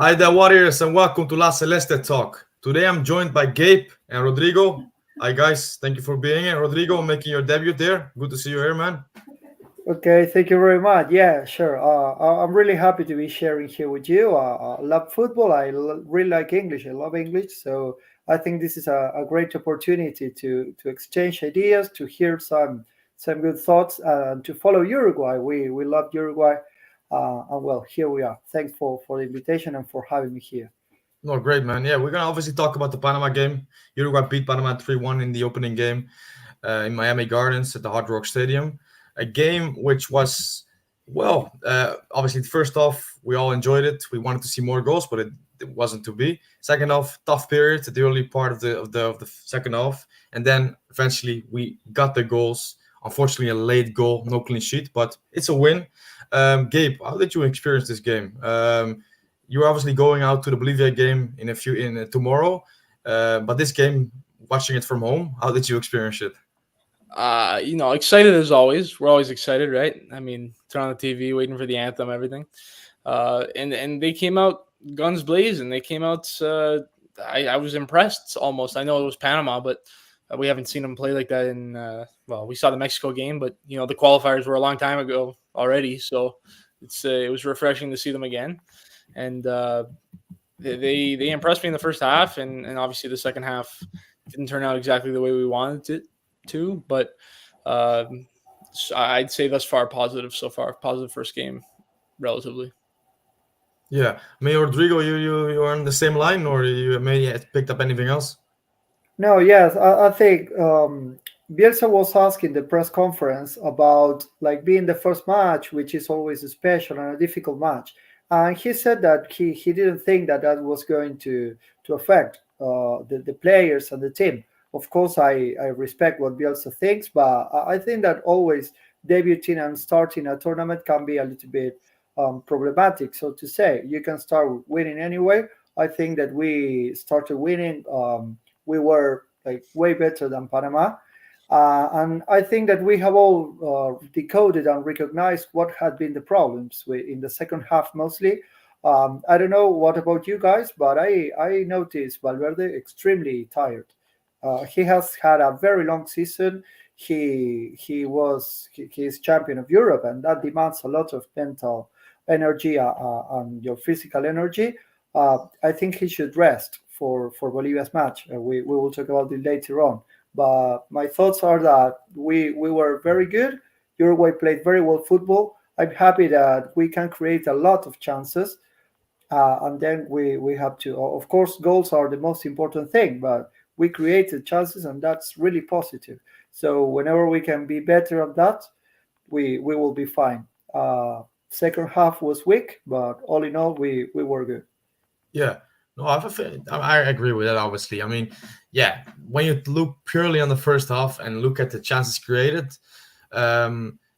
Hi there, Warriors, and welcome to La Celeste Talk. Today I'm joined by Gabe and Rodrigo. Hi, guys. Thank you for being here. Rodrigo, making your debut there. Good to see you here, man. Okay, thank you very much. Yeah, sure. I'm really happy to be sharing here with you. I love football. Really like English. I love English. So I think this is a great opportunity to exchange ideas, to hear some good thoughts, and to follow Uruguay. We love Uruguay. And well, here we are. Thanks for the invitation and for having me here. No, great, man. Yeah, we're going to obviously talk about the Panama game. Uruguay beat Panama 3-1 in the opening game in Miami Gardens at the Hard Rock Stadium. A game which was, obviously, first off, we all enjoyed it. We wanted to see more goals, but it wasn't to be. Second off, tough period at the early part of the second half. And then eventually we got the goals. Unfortunately, a late goal, no clean sheet, but it's a win. Gabe, how did you experience this game? You're obviously going out to the Bolivia game in tomorrow, but this game, watching it from home, how did you experience it? Excited as always. We're always excited, right? I mean, turn on the TV, waiting for the anthem, everything. And they came out guns blazing. They came out. I was impressed almost. I know it was Panama, but we haven't seen them play like that in. We saw the Mexico game, but the qualifiers were a long time ago already. So it was refreshing to see them again, and they impressed me in the first half, and obviously the second half didn't turn out exactly the way we wanted it to, but I'd say thus far positive so far. Positive first game, relatively. Yeah, I mean, Rodrigo, you are on the same line, or you may have picked up anything else? No, yes, I think Bielsa was asking the press conference about like being the first match, which is always a special and a difficult match, and he said that he didn't think that that was going to affect the players and the team. Of course, I respect what Bielsa thinks, but I think that always debuting and starting a tournament can be a little bit problematic. So to say, you can start winning anyway. I think that we started winning. We were like way better than Panama. And I think that we have all decoded and recognized what had been the problems in the second half mostly. I don't know what about you guys, but I noticed Valverde extremely tired. He has had a very long season. He is champion of Europe, and that demands a lot of mental energy and your physical energy. I think he should rest for Bolivia's match. We will talk about it later on. But my thoughts are that we were very good. Uruguay played very well football. I'm happy that we can create a lot of chances. And then we have to, of course, goals are the most important thing, but we created chances, and that's really positive. So whenever we can be better at that, we will be fine. Second half was weak, but all in all, we were good. Yeah, no, I agree with that. Obviously, I mean, yeah, when you look purely on the first half and look at the chances created,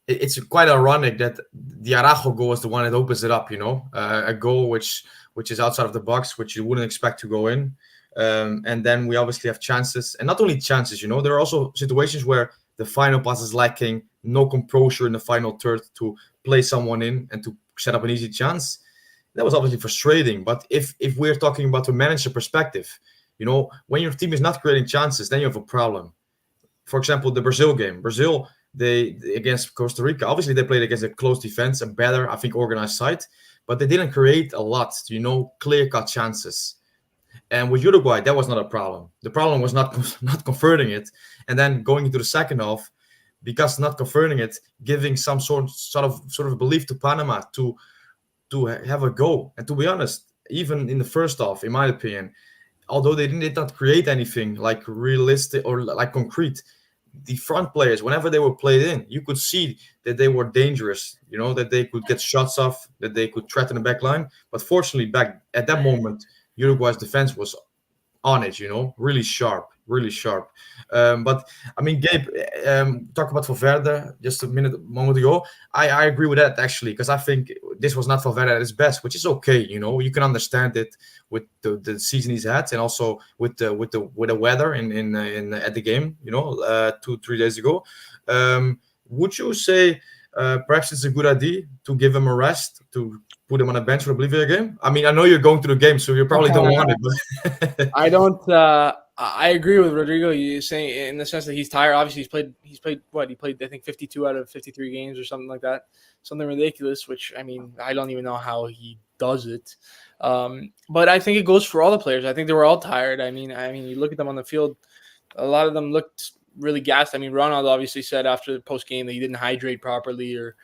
it's quite ironic that the Araujo goal is the one that opens it up. A goal which is outside of the box, which you wouldn't expect to go in. And then we obviously have chances, and not only chances. There are also situations where the final pass is lacking, no composure in the final third to play someone in and to set up an easy chance. That was obviously frustrating. But if we're talking about the manager perspective, when your team is not creating chances, then you have a problem. For example, the Brazil game. Brazil, they against Costa Rica, obviously they played against a close defense, a better, I think, organized side, but they didn't create a lot, clear-cut chances. And with Uruguay, that was not a problem. The problem was not not converting it, and then going into the second half, because not converting it, giving some sort of belief to Panama to have a go. And to be honest, even in the first half, in my opinion, although they did not create anything like realistic or like concrete, the front players, whenever they were played in, you could see that they were dangerous. That they could get shots off, that they could threaten the back line. But fortunately, back at that moment, Uruguay's defense was on it, really sharp, really sharp. But I mean, Gabe, talk about Valverde just a moment ago. I agree with that actually, because I think this was not Valverde at his best, which is okay. You can understand it with the season he's had, and also with the weather in at the game. 2-3 days ago. Would you say perhaps it's a good idea to give him a rest, to put him on a bench for the Bolivia game. I mean, I know you're going to the game, so you probably don't want it. But I don't. I agree with Rodrigo. You saying in the sense that he's tired. Obviously, he's played what he played. I think 52 out of 53 games or something like that. Something ridiculous. Which I mean, I don't even know how he does it. But I think it goes for all the players. I think they were all tired. I mean, you look at them on the field. A lot of them looked really gassed. I mean, Ronald obviously said after the post game that he didn't hydrate properly or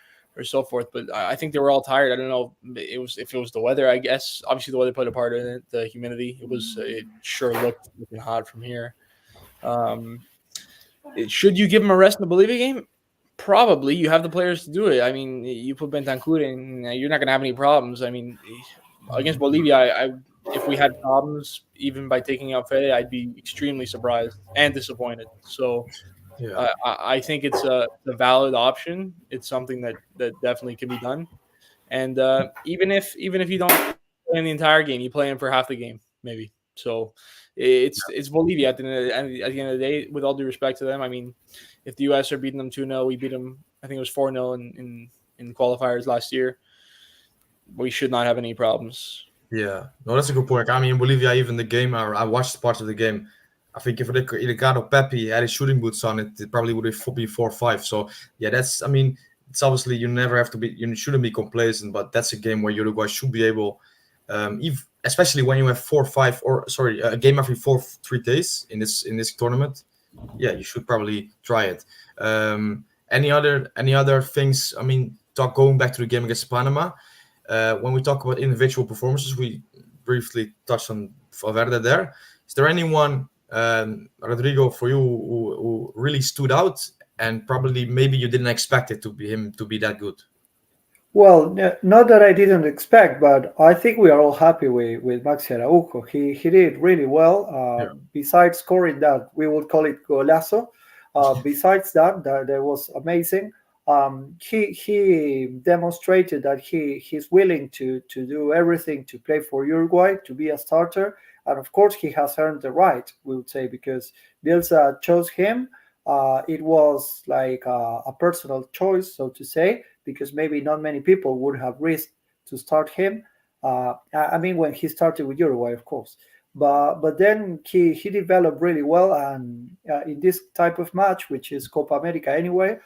so forth. But I think they were all tired. I don't know if it was the weather. I guess obviously the weather played a part in it. The humidity. It sure looked looking hot from here. Should you give him a rest in the Bolivia game? Probably. You have the players to do it. I mean, you put Bentancur in, you're not going to have any problems. I mean, against Bolivia, if we had problems, even by taking out Fede, I'd be extremely surprised and disappointed. So yeah, I think it's a valid option. It's something that definitely can be done. And even if you don't play in the entire game, you play him for half the game, maybe. So it's Bolivia at the end of the day. With all due respect to them, I mean, if the U.S. are beating them 2-0, we beat them. I think it was 4-0 in qualifiers last year. We should not have any problems. yeah. No, that's a good point. I mean, in Bolivia, even the game, I watched parts of the game. I think if Ricardo Pepi had his shooting boots on, it probably would have been 4-5. So yeah, that's. I mean, it's obviously you never have to be. You shouldn't be complacent, but that's a game where Uruguay should be able, especially when you have 4-5 or sorry, a game every 3 days in this tournament. Yeah, you should probably try it. Any other things? I mean, going back to the game against Panama. When we talk about individual performances, we briefly touched on Valverde there. Is there anyone, Rodrigo, for you who really stood out and probably maybe you didn't expect it to be that good? Well, not that I didn't expect, but I think we are all happy with Maxi Araujo. He did really well. Yeah. Besides scoring that, we would call it golazo. Besides that was amazing. He demonstrated that he's willing to do everything to play for Uruguay, to be a starter, and of course he has earned the right, we would say, because Bielsa chose him. It was like a personal choice, so to say, because maybe not many people would have risked to start him. I mean, when he started with Uruguay, of course. But then he developed really well, and in this type of match, which is Copa America anyway,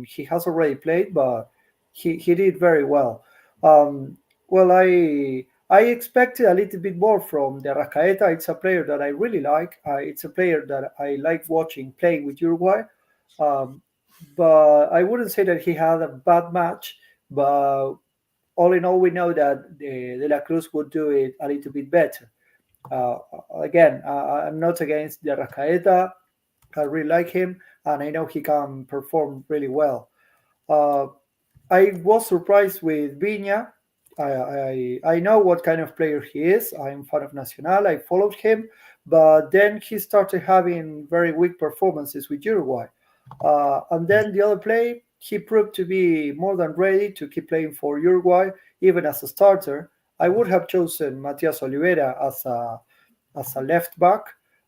he has already played, but he did very well. Well, I expected a little bit more from the Rascaeta. It's a player that I really like. It's a player that I like watching playing with Uruguay. Um, but I wouldn't say that he had a bad match. But all in all, we know that De La Cruz would do it a little bit better. Again, I'm not against the Rascaeta. I really like him, and I know he can perform really well. Uh, I was surprised with Viña. I know what kind of player he is. I'm fan of Nacional. I followed him, but then he started having very weak performances with Uruguay. And then the other play, he proved to be more than ready to keep playing for Uruguay, even as a starter. I would have chosen Matias Oliveira as a left back.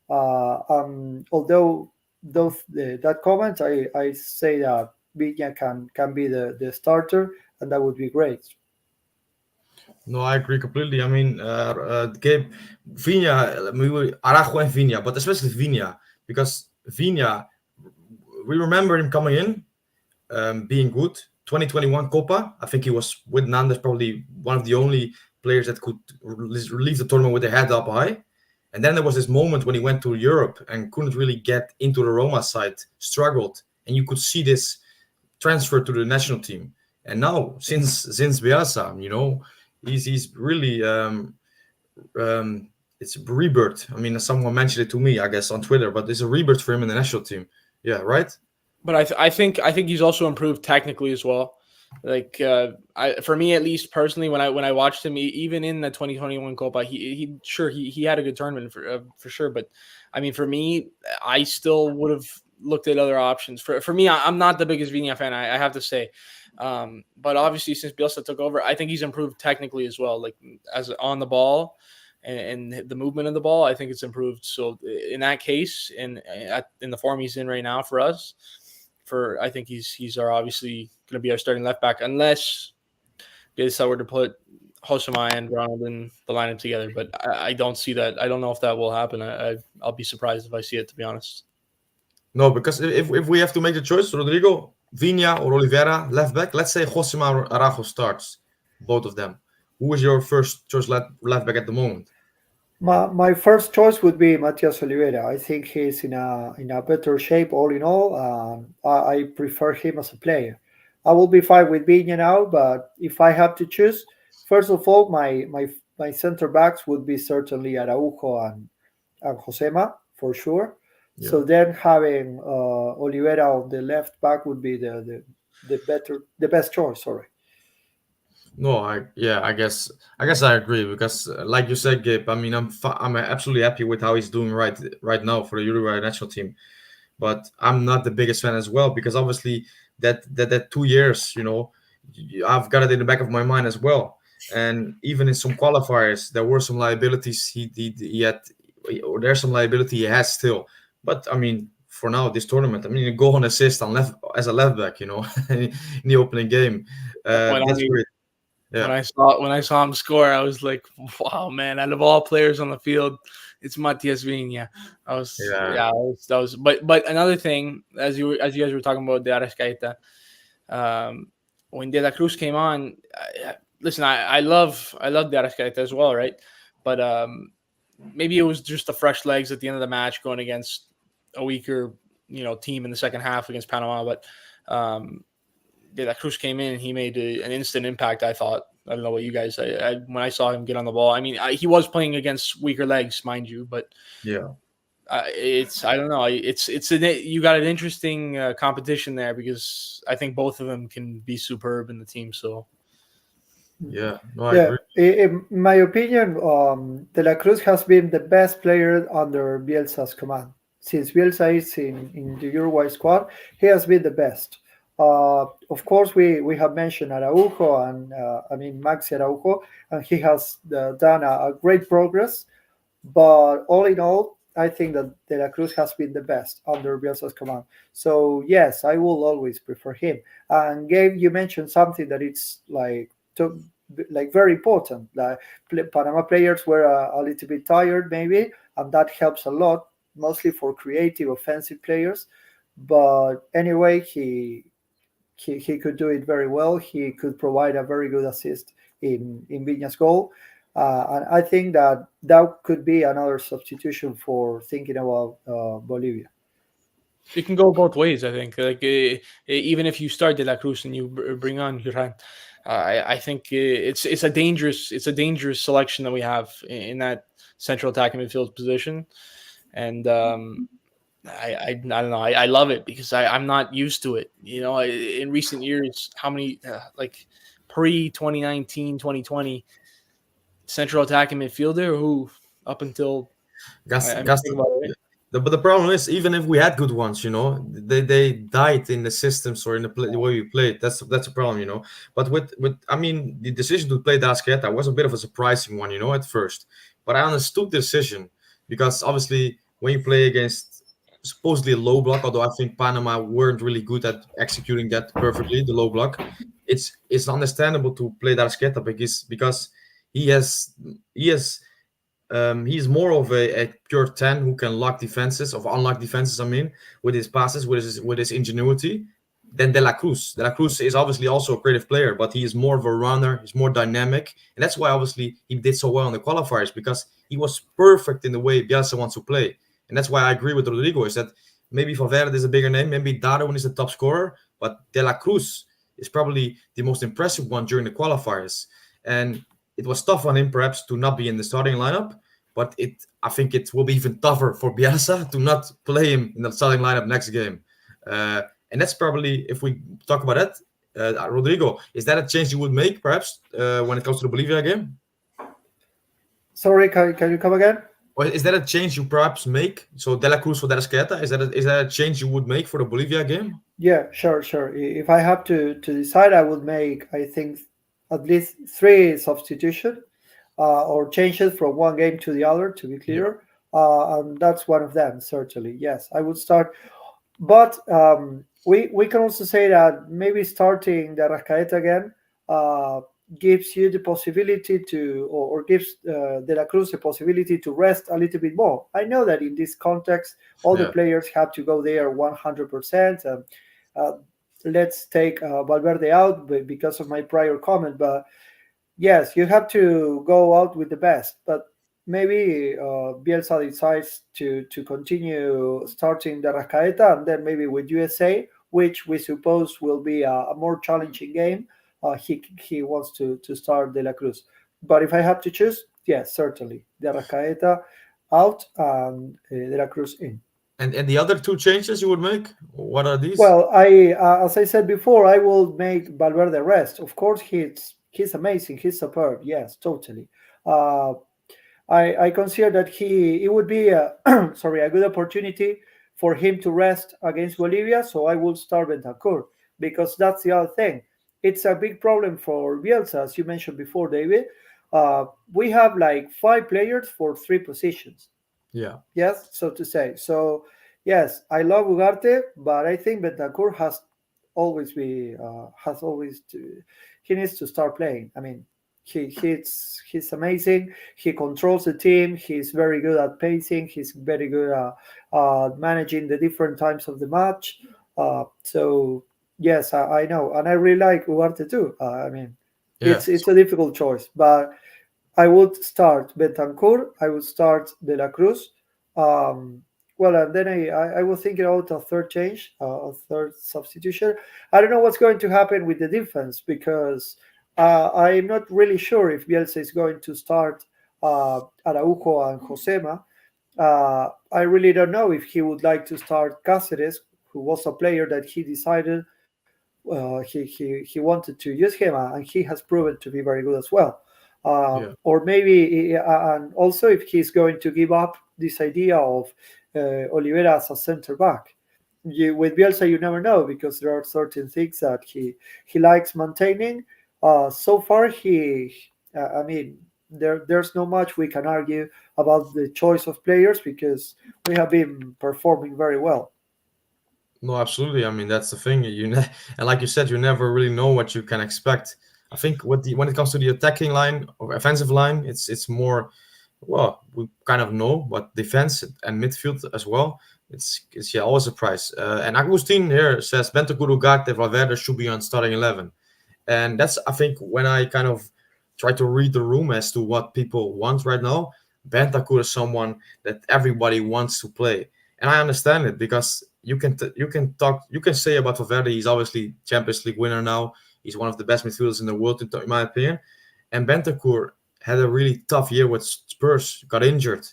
Although that comment, I say that Viña can be the starter, and that would be great. No, I agree completely. I mean, Gabe, Viña, Araujo and Viña, but especially Viña, because Viña, we remember him coming in, being good. 2021 Copa, I think he was with Nandes probably one of the only players that could leave the tournament with their head up high. And then there was this moment when he went to Europe and couldn't really get into the Roma side, struggled, and you could see this transfer to the national team. And now, since Bielsa, he's really it's a rebirth. I mean, someone mentioned it to me, I guess, on Twitter, but it's a rebirth for him in the national team. Yeah, right. But I think he's also improved technically as well. Like for me at least personally, when I watched him, even in the 2021 Copa, he had a good tournament for sure. But I mean, for me, I still would have looked at other options. For me, I'm not the biggest Viña fan, I have to say. But obviously, since Bielsa took over, I think he's improved technically as well. Like as on the ball and the movement of the ball, I think it's improved. So in that case, in the form he's in right now, for I think he's our obviously going to be our starting left back unless Bielsa were to put Hosama and Ronald in the lineup together. But I don't see that. I don't know if that will happen. I'll be surprised if I see it, to be honest. No, because if we have to make the choice, Rodrigo, Viña or Oliveira, left back, let's say Josema Arajo starts, both of them. Who is your first choice left back at the moment? My first choice would be Matias Oliveira. I think he's in a better shape all in all. I prefer him as a player. I will be fine with Viña now, but if I have to choose, first of all, my center backs would be certainly Araujo and Josema for sure. Yeah. So then having Oliveira on the left back would be the best choice. Sorry. No, I guess I agree because, like you said, Gabe. I mean, I'm absolutely happy with how he's doing right now for the Uruguay national team. But I'm not the biggest fan as well because obviously that 2 years, I've got it in the back of my mind as well. And even in some qualifiers, there were some liabilities he had, or there's some liability he has still. But I mean, for now, this tournament, I mean, a goal and assist on left as a left back, in the opening game, that's great. When Yeah, I saw him score, I was like, "Wow, man! Out of all players on the field, it's Matias Viña." yeah, That was. But another thing, as you guys were talking about De Arrascaeta, when De La Cruz came on, listen, I love De Arrascaeta as well, right? But maybe it was just the fresh legs at the end of the match going against a weaker, team in the second half against Panama, but. De La Cruz came in, he made an instant impact. I thought. I don't know what you guys. When I saw him get on the ball, I mean, he was playing against weaker legs, mind you, but yeah. it's I don't know. You got an interesting competition there because I think both of them can be superb in the team. So Yeah, no, I Yeah, agree. in my opinion, De La Cruz has been the best player under Bielsa's command. Since Bielsa is in the Uruguay squad, he has been the best. Of course, we have mentioned Araujo and Maxi Araujo, and he has done a great progress. But all in all, I think that De La Cruz has been the best under Bielsa's command. So yes, I will always prefer him. And Gabe, you mentioned something that it's like very important. Like Panama players were a little bit tired, maybe, and that helps a lot, mostly for creative offensive players. But anyway, he could do it very well. He could provide a very good assist in Viña's goal. And I think that could be another substitution for thinking about Bolivia. it can go both ways. I think, like even if you start De La Cruz and you bring on Duran, I think it's a dangerous selection that we have in that central attacking midfield position, and I don't know. I love it because I'm not used to it. In recent years, how many like pre 2019, 2020 central attacking midfielder who up until Gas, I mean, gas. think about it. But the problem is, even if we had good ones, they died in the systems or in the way we played. That's a problem, But with I mean, the decision to play Dasqueta was a bit of a surprising one, at first. But I understood the decision because obviously when you play against supposedly a low block, although I think Panama weren't really good at executing that perfectly, the low block, it's understandable to play Dasqueta because he has he has he's more of a pure 10 who can lock defenses, of unlock defenses, I mean, with his passes, with his ingenuity, than De La Cruz. De La Cruz is obviously also a creative player, but he is more of a runner, he's more dynamic. And that's why, obviously, he did so well in the qualifiers, because he was perfect in the way Bielsa wants to play. And that's why I agree with Rodrigo, is that maybe Valverde is a bigger name, maybe Darwin is the top scorer, but De La Cruz is probably the most impressive one during the qualifiers. And it was tough on him, perhaps, to not be in the starting lineup. But I think it will be even tougher for Bielsa to not play him in the starting lineup next game. And that's probably, if we talk about that, Rodrigo, is that a change you would make, perhaps, when it comes to the Bolivia game? Sorry, can you come again? Or is that a change you perhaps make? So De La Cruz for De Esqueta, is that a change you would make for the Bolivia game? Yeah, sure. If I have to decide, I would make, I think, at least three substitution or changes from one game to the other, to be Yeah. clear. And that's one of them, certainly. Yes, I would start. But we can also say that maybe starting the Rascaeta again uh, gives you the possibility to, or gives De La Cruz the possibility to rest a little bit more. I know that in this context, all the Yeah, players have to go there 100%. Uh, let's take Valverde out because of my prior comment, but yes, you have to go out with the best, but maybe Bielsa decides to continue starting the Rascaeta and then maybe with USA, which we suppose will be a more challenging game. He wants to start De La Cruz. But if I have to choose, yes, certainly the Rascaeta out and De La Cruz in. and the other two changes you would make, what are these? Well, I as I said before, I will make Valverde rest. Of course, he's amazing. He's superb. Yes, totally. Uh, I consider that it would be a sorry, a good opportunity for him to rest against Bolivia. So I will start Bentancur because that's the other thing. It's a big problem for Bielsa, as you mentioned before, David. We have like 5 players for 3 positions. Yeah, Yes, so to say. So yes, I love Ugarte, but I think Bentancur has always to he needs to start playing. I mean, he's amazing. He controls the team. He's very good at pacing. He's very good at managing the different times of the match. So yes, I know, and I really like Ugarte too. I mean, yeah. it's a difficult choice, but I would start Betancourt. I would start De La Cruz. Um, well, and then I was thinking about a third change, a third substitution. I don't know what's going to happen with the defense because I'm not really sure if Bielsa is going to start Araujo and Josema. I really don't know if he would like to start Cáceres, who was a player that he decided he wanted to use him, and he has proven to be very good as well. Yeah. Or maybe, and also if he's going to give up this idea of Oliveira as a center back. With Bielsa, you never know because there are certain things that he likes maintaining. So far, I mean, there's no much we can argue about the choice of players because we have been performing very well. No, absolutely. I mean, that's the thing. And like you said, you never really know what you can expect. I think when it comes to the attacking line or offensive line, it's more, well, we kind of know, but defense and midfield as well. It's yeah, always a surprise. And Agustin here says Bento Ugarte Valverde should be on starting 11. And that's, I think, when I kind of try to read the room as to what people want right now. Bentancur is someone that everybody wants to play, and I understand it because you can say about Valverde, he's obviously Champions League winner now. He's one of the best midfielders in the world, in my opinion. And Bentancur had a really tough year with Spurs, got injured,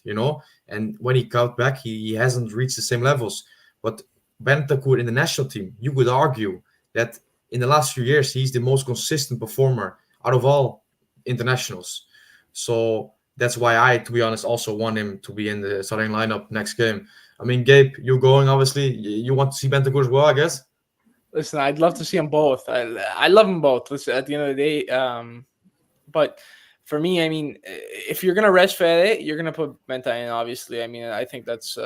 and when he got back, he hasn't reached the same levels. But Bentancur in the national team, you could argue that in the last few years, he's the most consistent performer out of all internationals. So that's why I, to be honest, also want him to be in the starting lineup next game. I mean, Gabe, you going obviously. You want to see Bentancur as well, I guess. Listen, I'd love to see them both. I love them both. Listen, at the end of the day, but for me, I mean, if you're gonna rest Fede, you're gonna put Benta in. Obviously, I mean, I think that's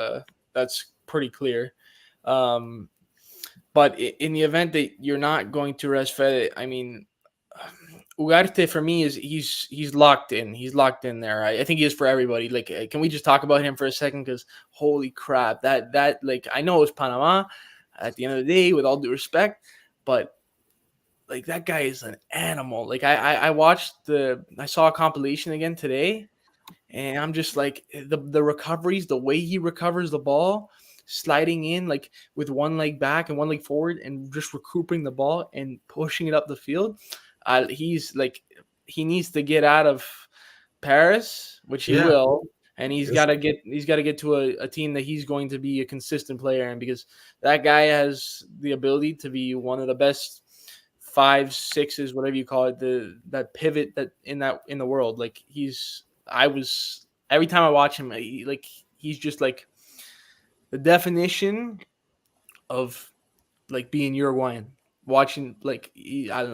pretty clear. Um, but in the event that you're not going to rest Fede, I mean, Ugarte for me is he's locked in. He's locked in there. I think he is for everybody. Like, can we just talk about him for a second? Because holy crap, that like I know it's Panama. At the end of the day, with all due respect, but like that guy is an animal. Like I watched I saw a compilation again today, and I'm just like the recoveries, the way he recovers the ball, sliding in like with one leg back and one leg forward, and just recouping the ball and pushing it up the field. He's like he needs to get out of Paris, which he Yeah. will, and Yes. he's got to get to a team that he's going to be a consistent player in because that guy has the ability to be one of the best five, sixes, whatever you call it, that pivot that in the world. Like I was every time I watch him, he's just like the definition of like being Uruguayan. Watching I don't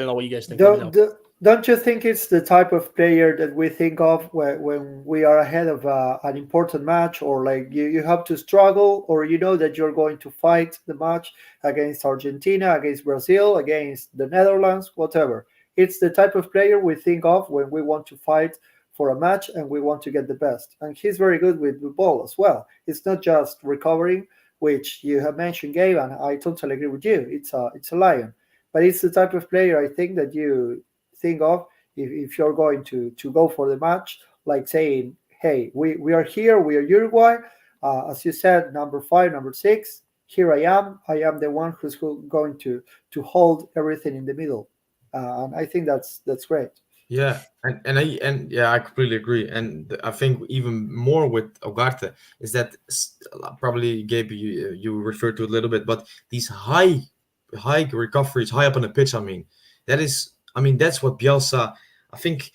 know what you guys think. Let me The, know. Don't you think it's the type of player that we think of when we are ahead of an important match, or like you have to struggle, or you know that you're going to fight the match against Argentina, against Brazil, against the Netherlands, whatever? It's the type of player we think of when we want to fight for a match and we want to get the best. And he's very good with the ball as well. It's not just recovering, which you have mentioned, Gabe, and I totally agree with you. It's a lion, but it's the type of player I think that you think of if you're going to go for the match, like saying, hey, we are here, we are Uruguay. As you said, number five, number six, here I am. I am the one who's going to hold everything in the middle. And I think that's great. Yeah, and yeah, I completely agree. And I think even more with Ugarte is that probably Gabe, you referred to it a little bit, but these high recoveries, high up on the pitch. I mean that's what Bielsa. I think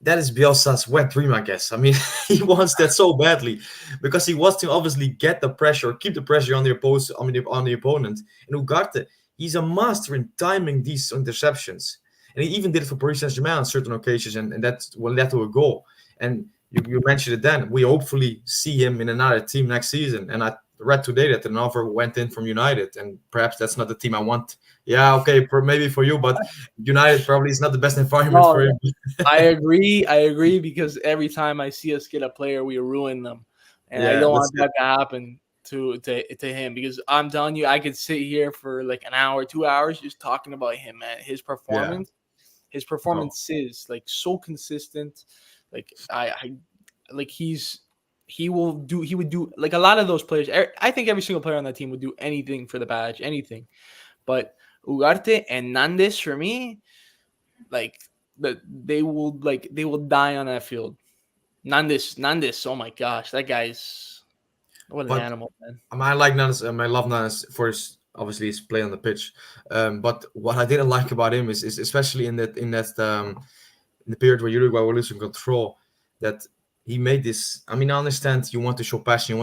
that is Bielsa's wet dream. I guess. I mean, he wants that so badly because he wants to obviously get the pressure, keep the pressure on the opponent. And Ugarte, he's a master in timing these interceptions. And he even did it for Paris Saint-Germain on certain occasions, and that will led to a goal. And you mentioned it then. We hopefully see him in another team next season. And I read today that an offer went in from United, and perhaps that's not the team I want. Yeah, okay, maybe for you, but United probably is not the best environment No, for him. I agree. I agree because every time I see us get a player, we ruin them, and I Yeah, don't that's want that to happen to him because I'm telling you, I could sit here for like an hour, 2 hours just talking about him, man. yeah. His No. performance is like so consistent. Like I like he would do like a lot of those players. I think every single player on that team would do anything for the badge, anything. But Ugarte and Nandes for me, like they will die on that field. Nandes, oh my gosh, that guy's what an But animal, man. I like Nanas. I love Nanas for his obviously his play on the pitch. But what I didn't like about him is especially in the period where Uruguay were losing control, that he made this. I mean, I understand you want to show passion, you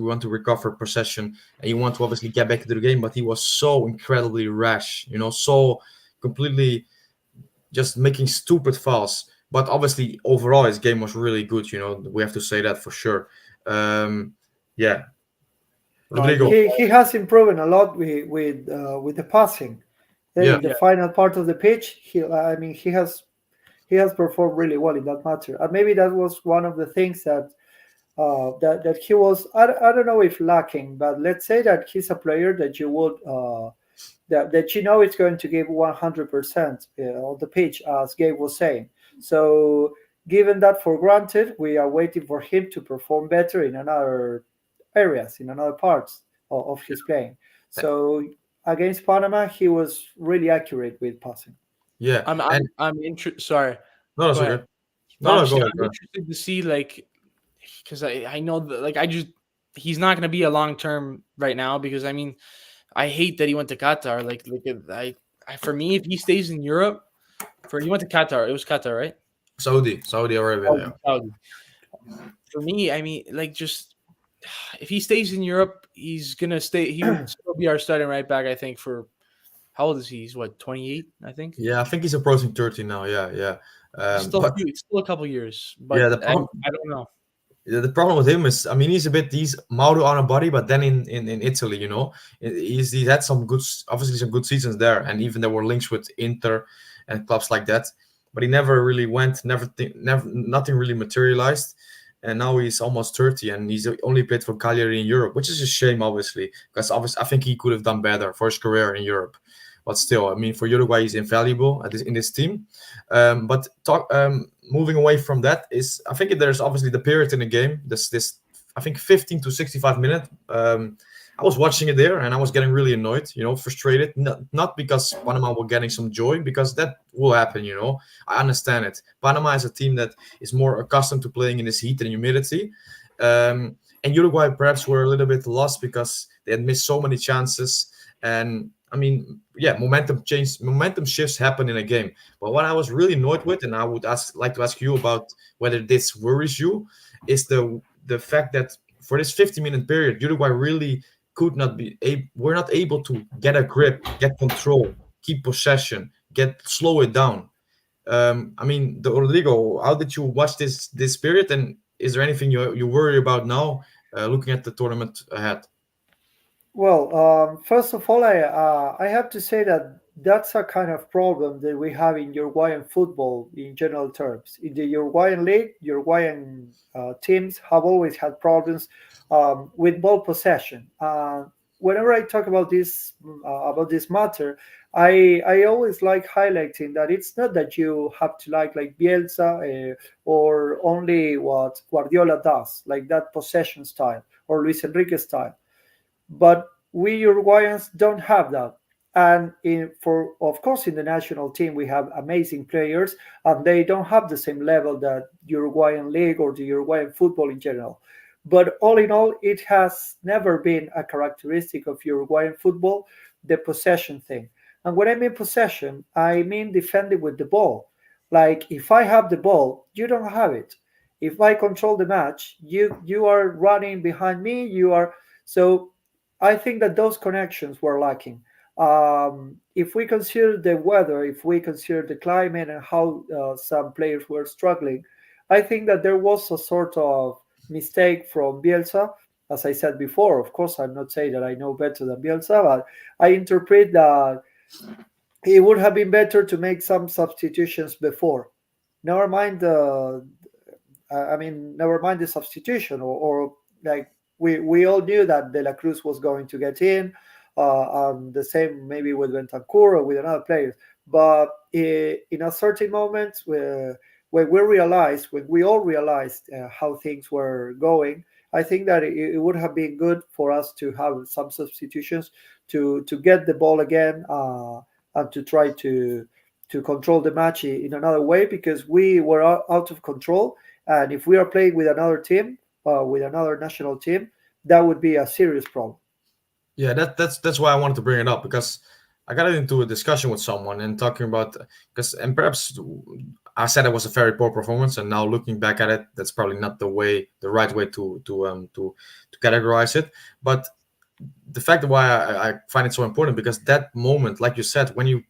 want to recover possession, and you want to obviously get back into the game. But he was so incredibly rash, so completely just making stupid fouls. But obviously, overall, his game was really good. We have to say that for sure. Yeah, No, I Rodrigo. agree. He has improved a lot with the passing. Yeah, In the Yeah, final part of the pitch, I mean he has performed really well in that matter. And maybe that was one of the things that he was. I don't know if lacking, but let's say that he's a player that you would that you know it's going to give 100% on the pitch, as Gabe was saying. So, given that for granted, we are waiting for him to perform better in another areas, in another parts of his playing. So, against Panama, he was really accurate with passing. yeah, and I'm interested. Sorry, no, go that's ahead. okay. No, No, I'm no, just go saying, ahead. I'm Go ahead. interested to see like because I know that like I just he's not going to be a long term right now because I mean I hate that he went to Qatar. I for me if he stays in Europe for he went to Qatar. It was Qatar, right? Saudi Arabia. Yeah. Saudi. For me, I mean, like, just if he stays in Europe, he's gonna stay. He would still be our starting right back, I think. For how old is he? He's what 28, I think. Yeah, I think he's approaching 30 now. Yeah, yeah. But It's still a couple years, yeah, but I don't know. the problem with him is, I mean, he's Mauro on a body, but then in Italy, he had some obviously some good seasons there, and even there were links with Inter and clubs like that. But he never really went, never, nothing really materialized. And now he's almost 30, and he's only played for Cagliari in Europe, which is a shame, obviously, because obviously I think he could have done better for his career in Europe. But still, I mean, for Uruguay, he's invaluable in this team. Moving away from that is, I think there's obviously the period in the game. This I think 15 to 65 minutes. I was watching it there, and I was getting really annoyed, frustrated. Not because Panama were getting some joy, because that will happen. I understand it. Panama is a team that is more accustomed to playing in this heat and humidity. And Uruguay perhaps were a little bit lost because they had missed so many chances. And I mean, yeah, momentum shifts happen in a game. But what I was really annoyed with, and I would like to ask you about whether this worries you, is the fact that for this 50-minute period, Uruguay really could not we're not able to get a grip, get control, keep possession, slow it down. I mean, Rodrigo, how did you watch this period, and is there anything you worry about now, looking at the tournament ahead? Well, first of all, I have to say that that's a kind of problem that we have in Uruguayan football in general terms. In the Uruguayan league, Uruguayan teams have always had problems with ball possession. Whenever I talk about this matter, I always like highlighting that it's not that you have to like Bielsa or only what Guardiola does, like that possession style or Luis Enrique style, but we Uruguayans don't have that. And for of course in the national team we have amazing players, and they don't have the same level that Uruguayan league or the Uruguayan football in general. But all in all, it has never been a characteristic of Uruguayan football, the possession thing. And when I mean possession, I mean defending with the ball. Like if I have the ball, you don't have it. If I control the match, you are running behind me. You are so I think that those connections were lacking. If we consider the weather, if we consider the climate and how some players were struggling, I think that there was a sort of mistake from Bielsa. As I said before, of course, I'm not saying that I know better than Bielsa, but I interpret that it would have been better to make some substitutions before. Never mind the never mind the substitution, or like we all knew that De La Cruz was going to get in, and the same maybe with Bentancur or with another player. But in a certain moment, when we all realized how things were going, I think that it would have been good for us to have some substitutions to get the ball again, and to try to control the match in another way, because we were out of control. And if we are playing with another team, with another national team, that would be a serious problem. Yeah, that's why I wanted to bring it up, because I got into a discussion with someone and talking about, because, and perhaps I said it was a very poor performance, and now looking back at it, that's probably not the right way to categorize it. But the fact why I find it so important, because that moment, like you said, when you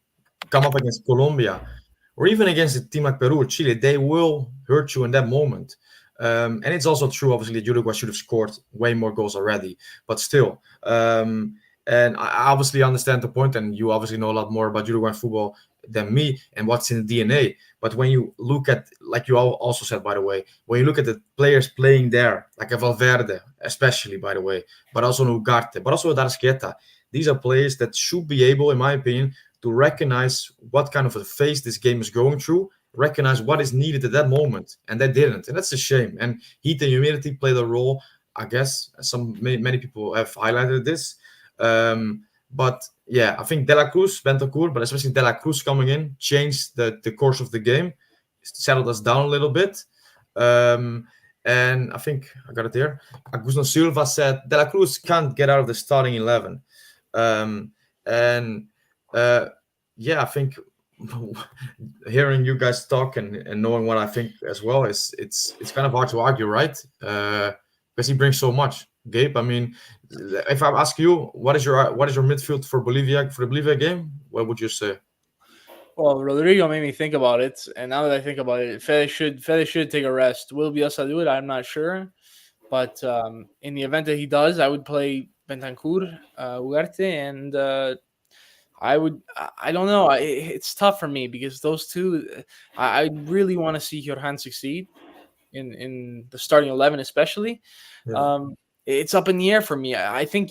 come up against Colombia or even against a team like Peru or Chile, they will hurt you in that moment. And it's also true, obviously, that Uruguay should have scored way more goals already, but still. And I obviously understand the point, and you obviously know a lot more about Uruguayan football than me and what's in the DNA. But when you look at, like you also said, by the way, when you look at the players playing there, like a Valverde, especially, by the way, but also Ugarte, but also Darsketa, these are players that should be able, in my opinion, to recognize what kind of a phase this game is going through, recognize what is needed at that moment, and they didn't, and that's a shame. And heat and humidity played a role, I guess. Many people have highlighted this, but yeah, I think De La Cruz, Bentancur, but especially De La Cruz coming in, changed the course of the game, settled us down a little bit. And I think I got it here. Agustin Silva said De La Cruz can't get out of the starting 11. And yeah, I think hearing you guys talk and knowing what I think as well is it's kind of hard to argue, right? Because he brings so much. Gabe, I mean, if I ask you what is your midfield for the Bolivia game, what would you say? Well, Rodrigo made me think about it, and now that I think about it, Fede should take a rest. Will Bielsa do it? I'm not sure, but in the event that he does, I would play Bentancur, Ugarte, and I don't know. It's tough for me because those two, I really want to see Johan succeed in the starting 11, especially. Yeah. It's up in the air for me. I think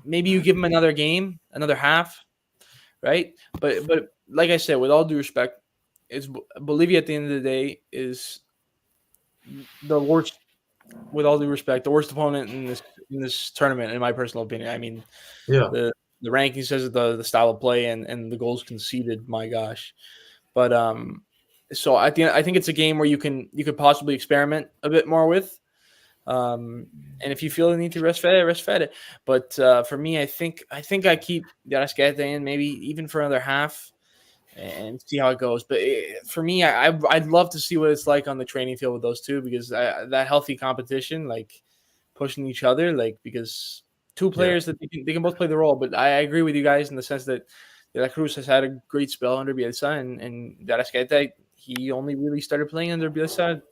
maybe you give him another game, another half, right? But like I said, with all due respect, it's Bolivia at the end of the day is the worst. With all due respect, the worst opponent in this tournament, in my personal opinion. I mean, Yeah. the ranking says the style of play and the goals conceded. My gosh, but so at the end, I think it's a game where you could possibly experiment a bit more with. And if you feel the need to rest Fede, rest Fede. But for me, I keep Yarasqueta in maybe even for another half and see how it goes. But for me, I'd love to see what it's like on the training field with those two, because that healthy competition, like pushing each other, like because two Yeah. players that they can both play the role. But I agree with you guys in the sense that De La Cruz has had a great spell under Bielsa, and De Arrascaeta, he only really started playing under Bielsa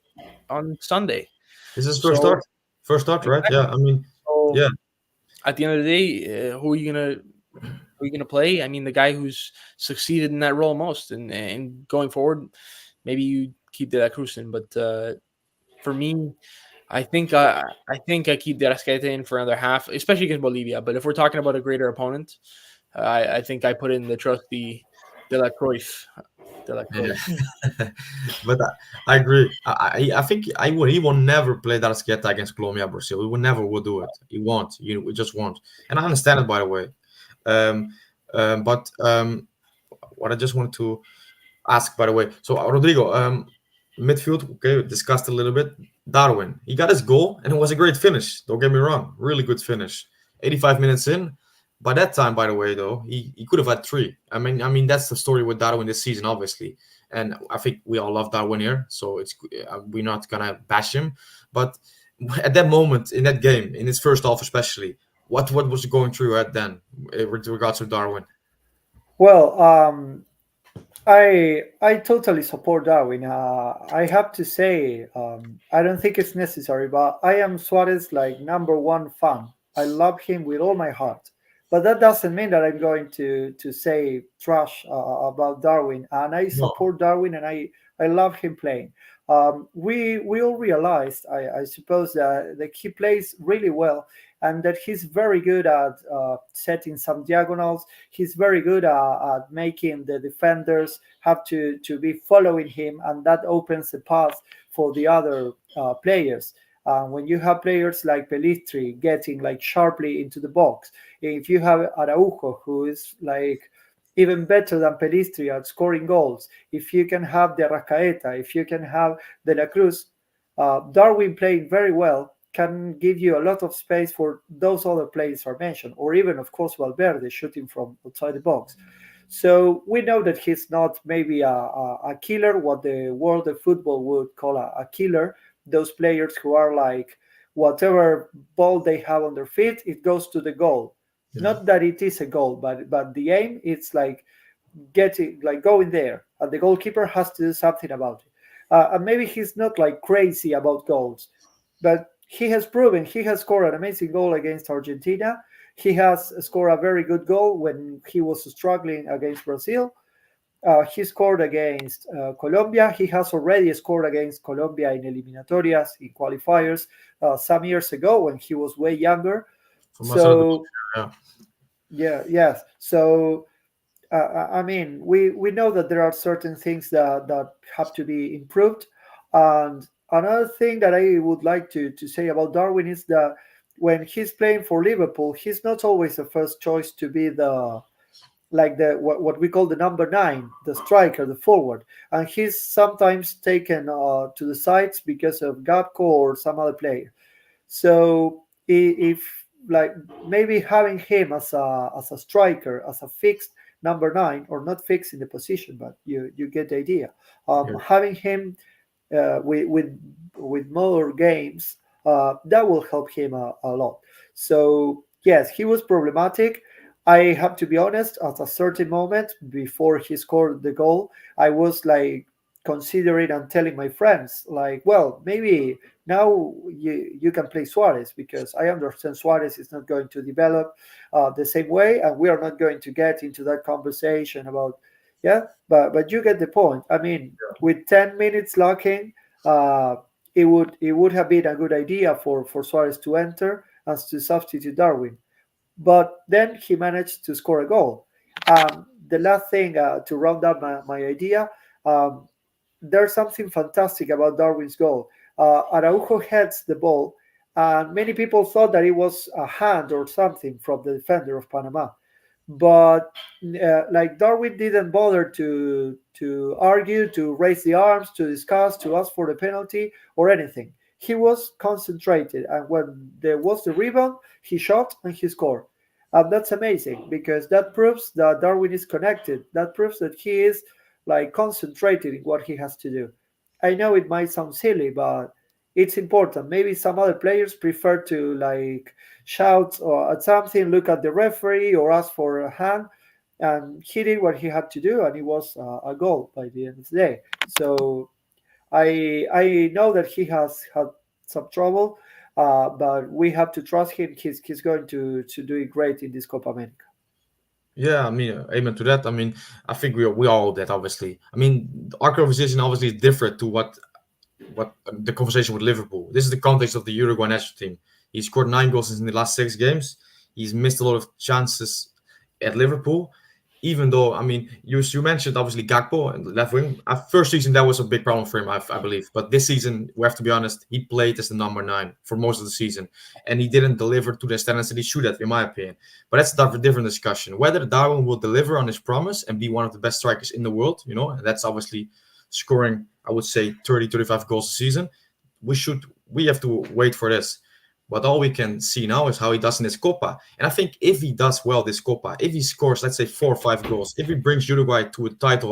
on Sunday. This is first So start. First start, right? exactly. Yeah. I mean, So yeah. at the end of the day, who are you gonna play? I mean, the guy who's succeeded in that role most, and going forward, maybe you keep De La Cruz in. But for me, I think I keep De Arrascaeta in for another half, especially against Bolivia. But if we're talking about a greater opponent, I think I put in the trusty De La Cruyff. De La Yeah. Cruyff. But I agree. I think he will never play Darsketa against Colombia, Brazil. He will never will do it. He won't. We just won't. And I understand it, by the way. Um, but what I just wanted to ask, by the way. So Rodrigo, midfield. Okay, we discussed a little bit. Darwin, he got his goal, and it was a great finish. Don't get me wrong, really good finish. 85 minutes in. By that time, by the way, though, he could have had three. I mean that's the story with Darwin this season, obviously. And I think we all love Darwin here, so we're not gonna bash him. But at that moment in that game, in his first half especially, what was going through your head then, with regards to Darwin? Well, I totally support Darwin. I have to say, I don't think it's necessary, but I am Suarez like number one fan. I love him with all my heart. But that doesn't mean that I'm going to say trash about Darwin. And I No. support Darwin, and I love him playing. We all realized, I suppose, that he plays really well, and that he's very good at setting some diagonals. He's very good at making the defenders have to be following him, and that opens the path for the other players. When you have players like Pelistri getting like sharply into the box, if you have Araujo, who is like even better than Pelistri at scoring goals, if you can have the Arrascaeta, if you can have De La Cruz, Darwin playing very well can give you a lot of space for those other players I mentioned, or even, of course, Valverde shooting from outside the box. So we know that he's not maybe a killer, what the world of football would call a killer. Those players who are like whatever ball they have on their feet, it goes to the goal. Yeah. Not that it is a goal, but the aim it's like getting like going there, and the goalkeeper has to do something about it. And maybe he's not like crazy about goals, but he has proven he has scored an amazing goal against Argentina. He has scored a very good goal when he was struggling against Brazil. He scored against Colombia. He has already scored against Colombia in eliminatorias, in qualifiers, some years ago when he was way younger. From So, yeah. yes. So, I mean, we know that there are certain things that have to be improved. And another thing that I would like to say about Darwin is that when he's playing for Liverpool, he's not always the first choice to be the like the what we call the number nine, the striker, the forward, and he's sometimes taken to the sides because of Gapco or some other player. So if like maybe having him as a striker, as a fixed number nine, or not fixed in the position, but you get the idea. Yeah. Having him with more games, that will help him a lot. So yes, he was problematic. I have to be honest. At a certain moment before he scored the goal, I was like considering and telling my friends, like, well, maybe now you can play Suarez, because I understand Suarez is not going to develop the same way, and we are not going to get into that conversation about yeah. But you get the point. I mean, with 10 minutes lacking, uh, it would have been a good idea for Suarez to enter and to substitute Darwin. But then he managed to score a goal. The last thing to round up my idea, um, there's something fantastic about Darwin's goal. Araujo heads the ball, and many people thought that it was a hand or something from the defender of Panama. But like Darwin didn't bother to argue, to raise the arms, to discuss, to ask for the penalty or anything. He was concentrated, and when there was the rebound, he shot and he scored. And that's amazing, because that proves that Darwin is connected. That proves that he is like concentrated in what he has to do. I know it might sound silly, but it's important. Maybe some other players prefer to like shout or at something, look at the referee, or ask for a hand. and he did what he had to do, and it was a goal by the end of the day. So I know that he has had some trouble, but we have to trust him. He's going to do it great in this Copa America. Yeah, I mean, amen to that. I mean, I think we all that obviously. I mean, our conversation obviously is different to what the conversation with Liverpool. This is the context of the Uruguay national team. He scored 9 goals in the last 6 games. He's missed a lot of chances at Liverpool. Even though, I mean, you mentioned obviously Gakpo and left wing. First season that was a big problem for him, I believe. But this season, we have to be honest, he played as the number 9 for most of the season, and he didn't deliver to the standards that he should have, in my opinion. But that's a different discussion. Whether Darwin will deliver on his promise and be one of the best strikers in the world, and that's obviously scoring, I would say, 30, 35 goals a season. We have to wait for this. But all we can see now is how he does in this Copa. And I think if he does well this Copa, if he scores, let's say 4 or 5 goals, if he brings Uruguay to a title,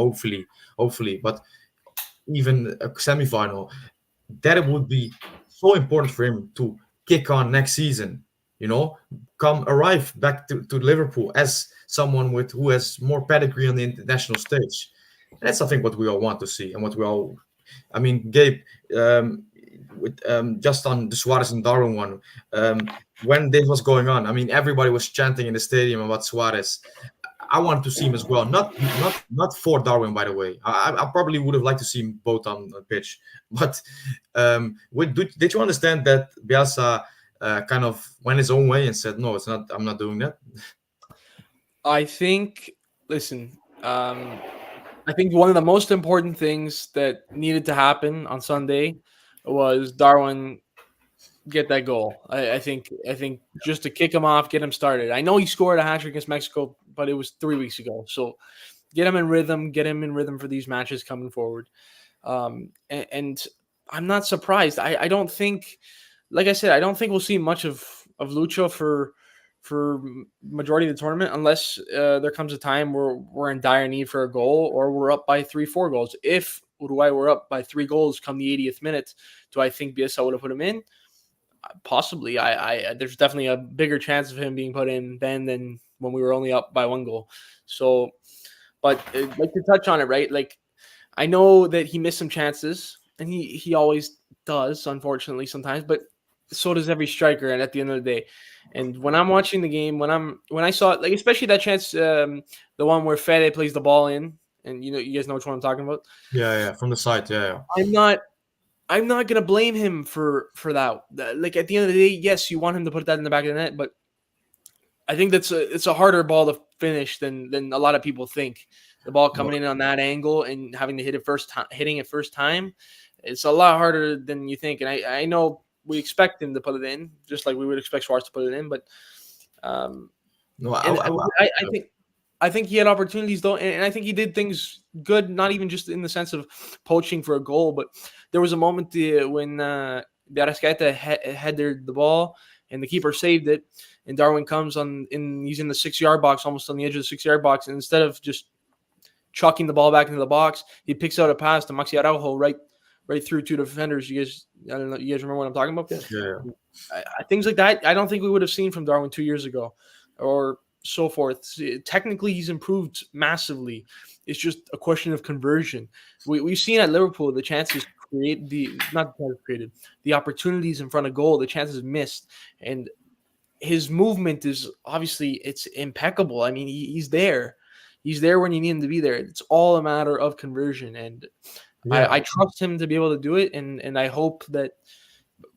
hopefully, but even a semifinal, that it would be so important for him to kick on next season, arrive back to Liverpool as someone who has more pedigree on the international stage. And that's, I think, what we all want to see and what we all. I mean, Gabe, just on the Suarez and Darwin one, when this was going on, I mean, everybody was chanting in the stadium about Suarez. I wanted to see him as well, not for Darwin, by the way. I probably would have liked to see him both on the pitch. But did you understand that Bielsa kind of went his own way and said, "No, it's not. I'm not doing that." I think. Listen. I think one of the most important things that needed to happen on Sunday was Darwin get that goal. I think just to kick him off, get him started. I know he scored a hat trick against Mexico, but it was 3 weeks ago. So get him in rhythm for these matches coming forward. And I'm not surprised. I don't think, like I said, I don't think we'll see much of Lucho for majority of the tournament unless there comes a time where we're in dire need for a goal or we're up by 3-4 goals. If Uruguay were up by 3 goals come the 80th minute, do I think Bielsa would have put him in? Possibly. There's definitely a bigger chance of him being put in then than when we were only up by 1 goal. So, but like to touch on it, right? Like, I know that he missed some chances, and he always does, unfortunately, sometimes, but so does every striker. And at the end of the day, and when I'm watching the game, when I saw it, like especially that chance, the one where Fede plays the ball in, and you guys know which one I'm talking about. Yeah, from the side, yeah. I'm not gonna blame him for that. Like at the end of the day, yes, you want him to put that in the back of the net, but I think it's a harder ball to finish than a lot of people think. The ball coming in on that angle and having to hitting it first time, it's a lot harder than you think. And I know we expect him to put it in, just like we would expect Suarez to put it in. But No, I think he had opportunities though, and I think he did things good. Not even just in the sense of poaching for a goal, but there was a moment when the Arrascaeta headed the ball and the keeper saved it, and Darwin comes he's in the 6-yard box, almost on the edge of the 6-yard box, and instead of just chucking the ball back into the box, he picks out a pass to Maxi Araujo right through 2 defenders. I don't know. You guys remember what I'm talking about? Yeah. Things like that, I don't think we would have seen from Darwin 2 years ago, or so forth. Technically, he's improved massively. It's just a question of conversion. We've seen at Liverpool the chances the opportunities in front of goal, the chances missed, and his movement is obviously it's impeccable. I mean, he's there. He's there when you need him to be there. It's all a matter of conversion, and I trust him to be able to do it, and I hope that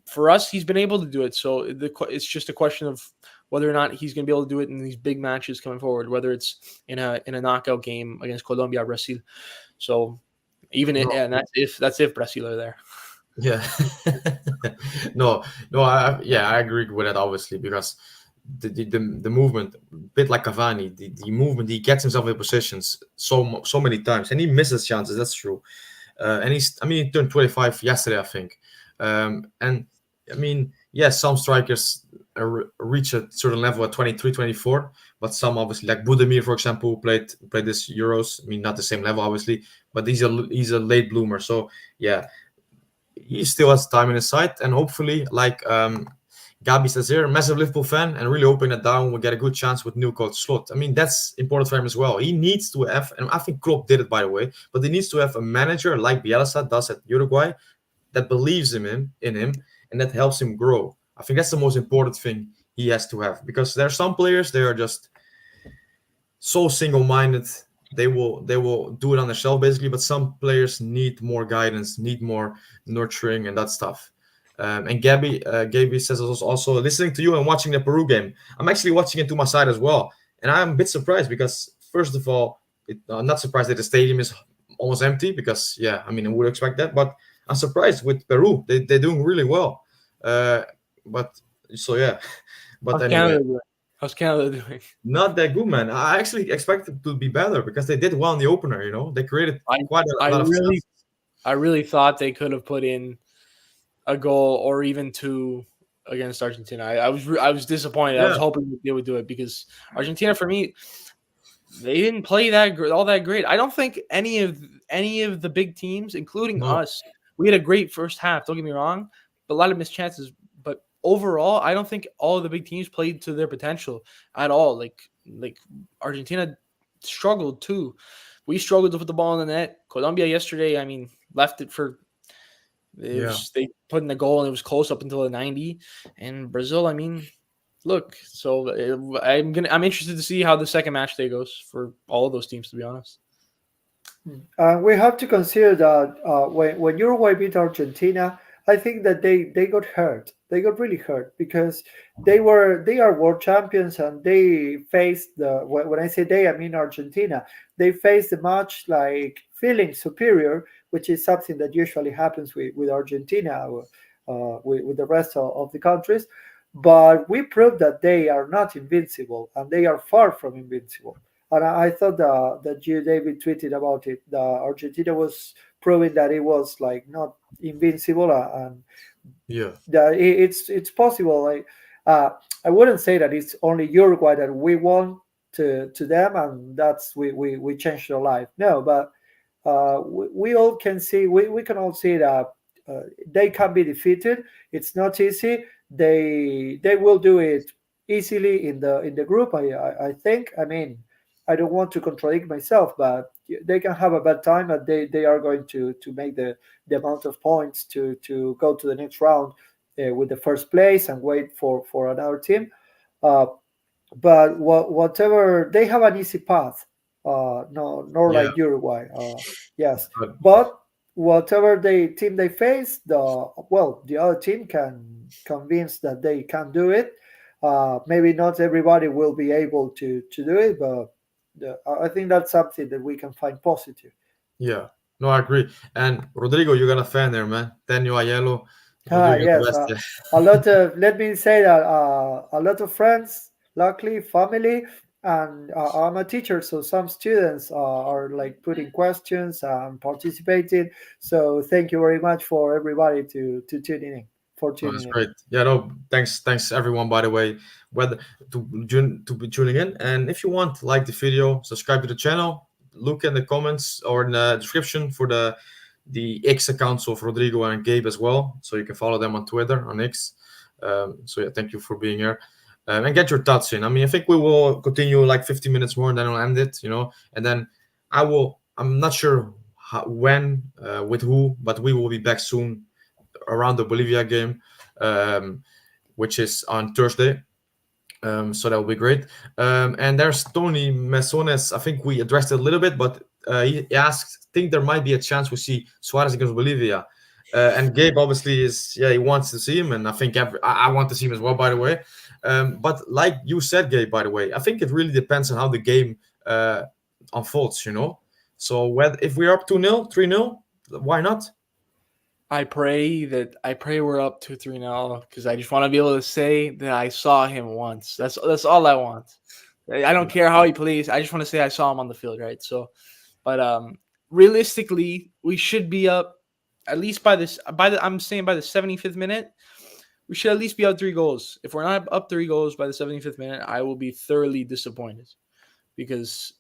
for us he's been able to do it. So it's just a question of whether or not he's going to be able to do it in these big matches coming forward, whether it's in a knockout game against Colombia or Brazil. So and that's if Brazil are there. Yeah. I agree with that, obviously, because the movement, a bit like Cavani, the movement, he gets himself in positions so many times, and he misses chances. That's true. And he turned 25 yesterday, I think. And I mean, yes, some strikers reach a certain level at 23, 24, but some obviously, like Budimir, for example, who played this Euros. I mean, not the same level, obviously, but he's a late bloomer. So yeah, he still has time in his sight, and hopefully, like Gabi says here, massive Liverpool fan and really hoping that Darwin will get a good chance with new coach Slot. I mean, that's important for him as well. He needs to have, and I think Klopp did it, by the way, but he needs to have a manager like Bielsa does at Uruguay that believes in him and that helps him grow. I think that's the most important thing he has to have, because there are some players, they are just so single-minded. They will do it on themselves basically, but some players need more guidance, need more nurturing and that stuff. And Gabi says also listening to you and watching the Peru game. I'm actually watching it to my side as well, and I'm a bit surprised because first of all, I'm not surprised that the stadium is almost empty because yeah, I mean I would expect that, but I'm surprised with Peru. They're doing really well. But so yeah, but How's anyway, Canada doing? How's Canada doing? not that good, man. I actually expected to be better because they did well in the opener. They created I quite a I lot of really chances. I really thought they could have put in a goal or even two against Argentina. I was disappointed. I was Yeah, hoping that they would do it because Argentina, for me, they didn't play all that great. I don't think any of the big teams, including no, us, we had a great first half. Don't get me wrong, but a lot of missed chances. But overall, I don't think all of the big teams played to their potential at all. Like Argentina struggled too. We struggled to put the ball in the net. Colombia yesterday, I mean, left it for yeah. they put in the goal and it was close up until the 90. And Brazil, I mean, look. So I'm interested to see how the second match day goes for all of those teams. To be honest, We have to consider that when Uruguay beat Argentina, I think that they got hurt. They got really hurt because they are world champions and they faced when I say they, I mean Argentina. They faced the match like feeling superior, which is something that usually happens with Argentina, with the rest of the countries. But we proved that they are not invincible and they are far from invincible. And I thought that you, David, tweeted about it. The Argentina was proving that it was like not invincible, and Yeah, that it's possible. Like I wouldn't say that it's only Uruguay that we won to them, and that's we changed their life. No, but we all can see. We can all see that they can be defeated. It's not easy. They will do it easily in the group. I think. I mean, I don't want to contradict myself, but they can have a bad time, and they are going to make the amount of points to go to the next round with the first place and wait for another team. Uh, but whatever, they have an easy path. No, nor yeah. like Uruguay. Yes, But but whatever team they face, the other team can convince that they can do it. Maybe not everybody will be able to do it, but I think that's something that we can find positive. yeah, no, I agree. And Rodrigo, you got a fan there, man. Daniel Aiello, Ah, Rodrigo yes, the best. a lot of, let me say that a lot of friends, luckily, family, and I'm a teacher, so some students are like putting questions and participating. So thank you very much for everybody to tuning in, for Oh, tuning that's in. great. Yeah, no, thanks everyone, by the way, whether to be tuning in. And if you want, like the video, subscribe to the channel, look in the comments or in the description for the X accounts of Rodrigo and Gabe as well, so you can follow them on Twitter on X. So yeah, thank you for being here. And get your thoughts in. I mean, I think we will continue like 50 minutes more, and then we'll end it. And then I'm not sure when, with who, but we will be back soon around the Bolivia game, um, which is on Thursday. So that will be great. And there's Tony Mesones. I think we addressed it a little bit, but he asked, think there might be a chance we see Suarez against Bolivia. And Gabe obviously he wants to see him, and I think I want to see him as well, by the way. But like you said, Gabe, by the way, I think it really depends on how the game unfolds. So if we're up 2-0, 3-0, why not? I pray we're up 2-3 now because I just want to be able to say that I saw him once. That's all I want. I don't care how he plays. I just want to say I saw him on the field, right? So, but realistically, we should be up at least I'm saying by the 75th minute. We should at least be up 3 goals. If we're not up 3 goals by the 75th minute, I will be thoroughly disappointed because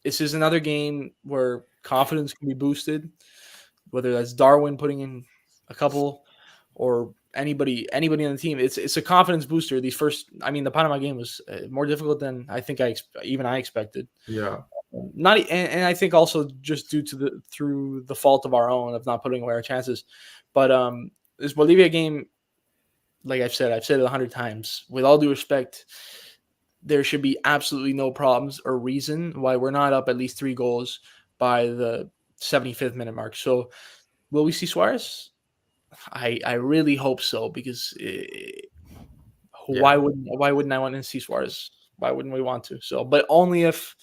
this is another game where confidence can be boosted, whether that's Darwin putting in a couple or anybody on the team. It's a confidence booster. These first, I mean, the Panama game was more difficult than I think I expected. Yeah. Not and I think also just due to through the fault of our own of not putting away our chances. But this Bolivia game, like I've said it 100 times. With all due respect, there should be absolutely no problems or reason why we're not up at least 3 goals by the 75th minute mark. So will we see Suarez? I really hope so, because Yeah. why wouldn't I want to see Suarez? Why wouldn't we want to? So, but only if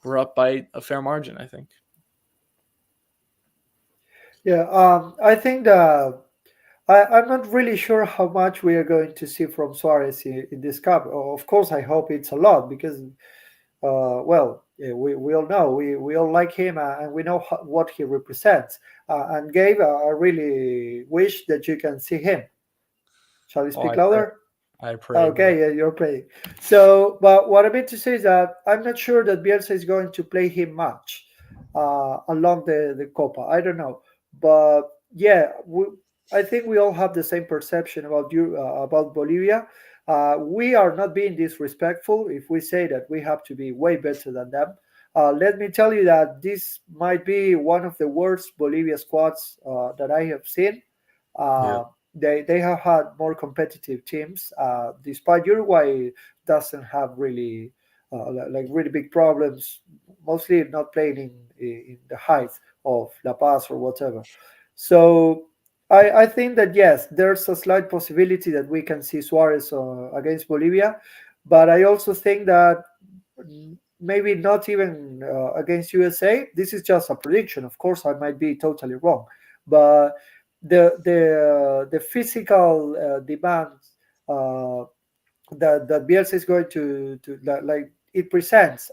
we're up by a fair margin, I think. Yeah, I think that I'm not really sure how much we are going to see from Suarez in this cup. Of course, I hope it's a lot because, well, yeah, we all know we all like him, and we know what he represents. And Gabe, I really wish that you can see him. Shall we Oh, speak louder? I pray, bro. Okay, yeah, you're playing. So, but what I mean to say is that I'm not sure that Bielsa is going to play him much along the Copa. I don't know, but yeah, I think we all have the same perception about you about Bolivia. We are not being disrespectful if we say that we have to be way better than them. Let me tell you that this might be one of the worst Bolivia squads that I have seen. Yeah. Uh, they have had more competitive teams, despite Uruguay doesn't have really like really big problems, mostly not playing in the heights of La Paz or whatever. So I think that yes, there's a slight possibility that we can see Suarez against Bolivia, but I also think that maybe not even against USA. This is just a prediction. Of course, I might be totally wrong, but the physical demands that Bielsa is going to like it presents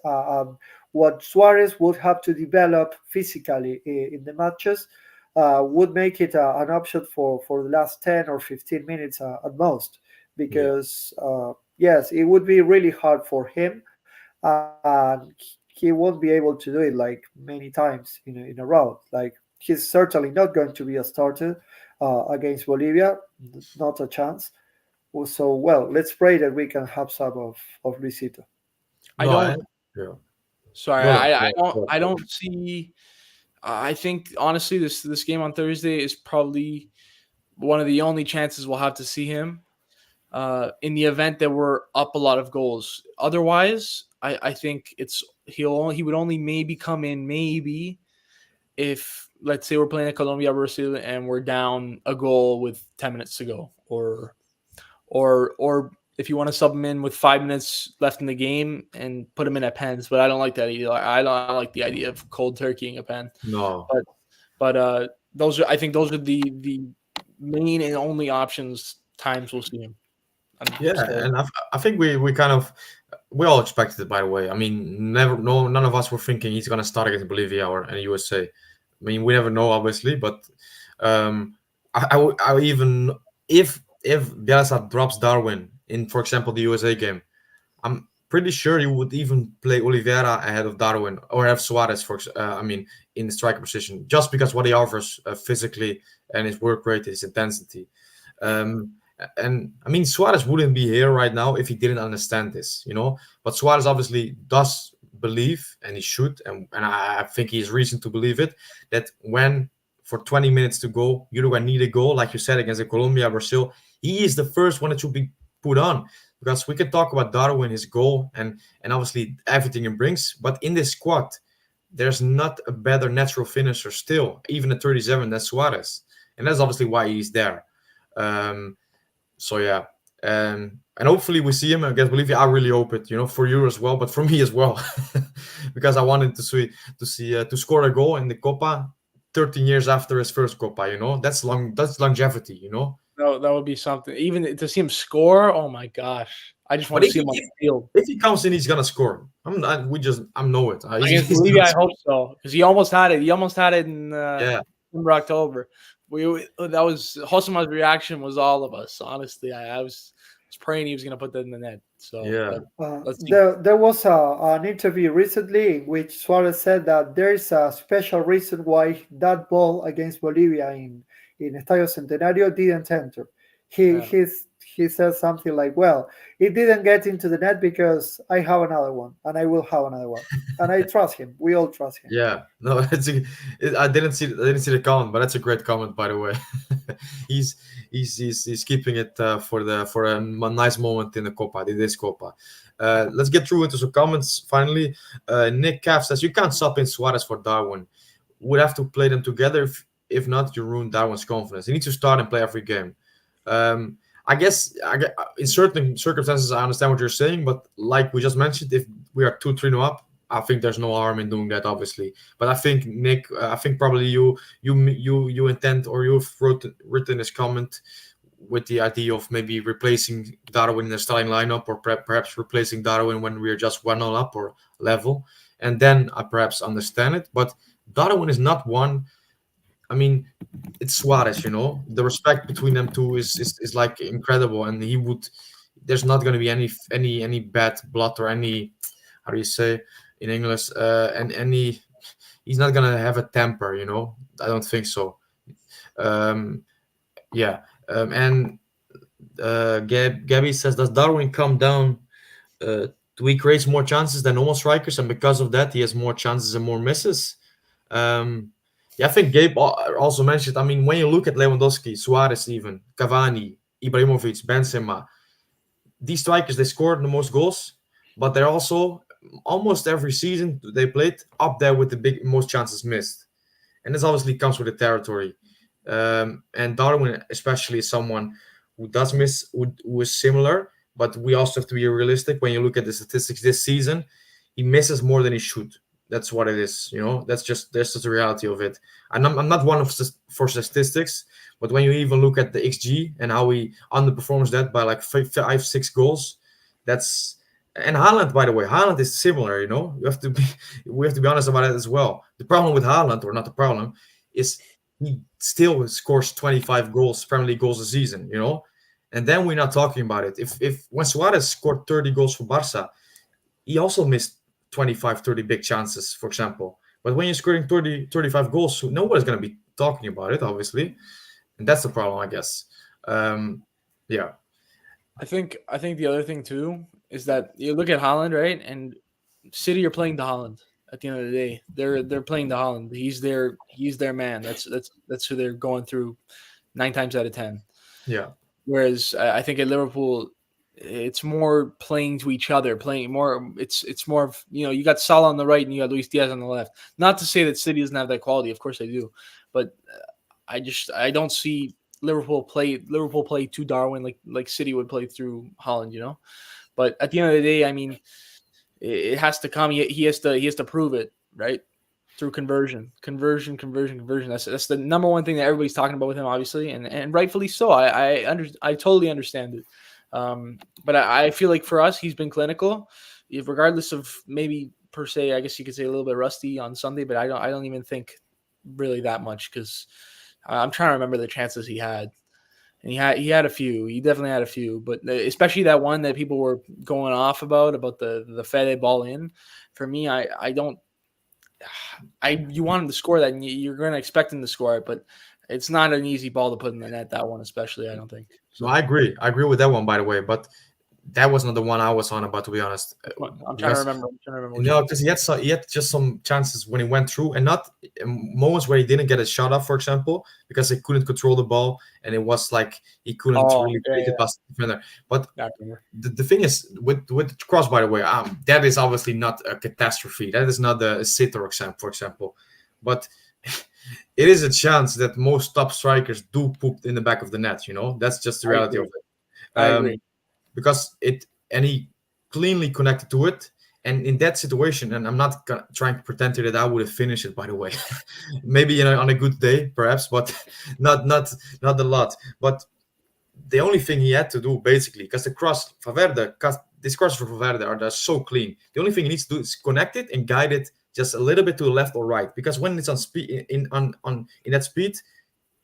what Suarez would have to develop physically in the matches would make it an option for the last 10 or 15 minutes at most, Yeah. because yes, it would be really hard for him, and he won't be able to do it like many times in a row. Like, he's certainly not going to be a starter against Bolivia, not a chance. So, well, let's pray that we can have some of Luisito. I No. don't. Yeah. Sorry, No. No. I don't see. I think honestly, this game on Thursday is probably one of the only chances we'll have to see him. In the event that we're up a lot of goals. Otherwise, I think he would only maybe come in maybe if, let's say, we're playing a Colombia Brazil and we're down a goal with 10 minutes to go, or if you want to sub him in with 5 minutes left in the game and put him in at pens. But I don't like that either. I don't like the idea of cold turkeying a pen. No. But I think those are the main and only options times we'll see him. Yeah, and I think we kind of we all expected it, by the way. I mean, none of us were thinking he's gonna start against Bolivia or any USA. I mean, we never know, obviously, but I even if Bielsa drops Darwin in, for example, the USA game, I'm pretty sure he would even play Oliveira ahead of Darwin or have Suarez I mean, in the striker position, just because what he offers physically and his work rate, his intensity. Um, and I mean, Suarez wouldn't be here right now if he didn't understand this, you know. But Suarez obviously does believe, and he should, and I think he has reason to believe it, that when for 20 minutes to go, Uruguay need a goal, like you said, against the Colombia, Brazil, he is the first one that should be put on. Because we can talk about Darwin, his goal, and obviously everything it brings, but in this squad, there's not a better natural finisher still, even at 37, than Suarez, and that's obviously why he's there. Um, so yeah, and hopefully we see him against Bolivia. I really hope it, you know, for you as well, but for me as well, because I wanted to score a goal in the Copa 13 years after his first Copa. You know, that's longevity. You know, No, that would be something. Even to see him score, oh my gosh! I just want but to see him on the field if he comes in, he's gonna score. I know it. against He's Bolivia. gonna I score. hope so, because he almost had it. He almost had it in Yeah, September, October. That was Hosama's reaction was all of us. Honestly, I was praying he was going to put that in the net. So, yeah, but let's see. There was an interview recently in which Suarez said that there is a special reason why that ball against Bolivia in Estadio Centenario didn't enter. he Yeah. he's he says something like, "Well, it didn't get into the net because I have another one, and I will have another one, and I trust him. We all trust him." Yeah, no, I didn't see the comment, but that's a great comment, by the way. he's he's keeping it for a nice moment in the Copa, this Copa. Let's get through into some comments finally. Nick Caff says you can't sub in Suarez for Darwin. Would have to play them together. If not, you ruin Darwin's confidence. He needs to start and play every game. Um, in certain circumstances, I understand what you're saying, but like we just mentioned, if we are 2-3 up, I think there's no harm in doing that, obviously. But I think Nick, I think probably you intend or you've written this comment with the idea of maybe replacing Darwin in the starting lineup, or perhaps replacing Darwin when we're just 1-0 up or level, and then I perhaps understand it. But Darwin is not one. I mean, it's Suarez, The respect between them two is like incredible, and he would. There's not going to be any bad blood or any, how do you say in English, and any. He's not going to have a temper, I don't think so. Yeah, and Gabby says, does Darwin come down? Do he creates more chances than normal strikers, and because of that, he has more chances and more misses? Yeah, I think Gabe also mentioned. I mean, when you look at Lewandowski, Suarez, even Cavani, Ibrahimovic, Benzema, these strikers, they scored the most goals, but they're also almost every season they played up there with the most chances missed, and this obviously comes with the territory. And Darwin, especially, is someone who does miss, who is similar, but we also have to be realistic. When you look at the statistics this season, he misses more than he should. That's what it is, That's just the reality of it. And I'm not one for statistics, but when you even look at the XG and how he underperforms that by like 5-6 goals, that's. And Haaland, by the way, Haaland is similar. We have to be honest about it as well. The problem with Haaland, or not the problem, is he still scores 25 goals, Premier League goals a season. And then we're not talking about it. If when Suarez scored 30 goals for Barca, he also missed 25-30 big chances, for example. But when you're scoring 30-35 goals, nobody's going to be talking about it, obviously. And that's the problem, I guess. Yeah. I think the other thing too is that you look at Haaland, right? And City are playing to Haaland. At the end of the day, they're playing to Haaland. He's their man. That's who they're going through 9 times out of 10. Yeah. Whereas I think at Liverpool, it's more playing to each other, playing more. It's more of, you got Salah on the right and you got Luis Diaz on the left. Not to say that City doesn't have that quality. Of course they do, but I don't see Liverpool play to Darwin like City would play through Haaland. But at the end of the day, I mean, it has to come. He has to prove it, right? Through conversion. That's the number one thing that everybody's talking about with him, obviously, and rightfully so. I totally understand it. But I feel like for us, he's been clinical, regardless of maybe per se. I guess you could say a little bit rusty on Sunday, but I don't even think really that much, because I'm trying to remember the chances he had. And he had a few. He definitely had a few, but especially that one that people were going off about the Fede ball in. For me, you want him to score that, and you're going to expect him to score it, but it's not an easy ball to put in the net. That one, especially, I don't think. So I agree. I agree with that one, by the way. But that was not the one I was on about, to be honest. I'm trying to remember. No, because he had just some chances when he went through, and not moments where he didn't get a shot up, for example, because he couldn't control the ball, and it was like he couldn't really take it past the defender. But the thing is, with the cross, by the way, that is obviously not a catastrophe. That is not a sitter exam, for example. But it is a chance that most top strikers do poop in the back of the net. That's just the reality of it. I agree. Because he cleanly connected to it, and in that situation, and I'm not trying to pretend to that I would have finished it, by the way. Maybe on a good day, perhaps, but not a lot. But the only thing he had to do, basically, because these crosses for Valverde are so clean. The only thing he needs to do is connect it and guide it just a little bit to the left or right. Because when it's on speed in that speed,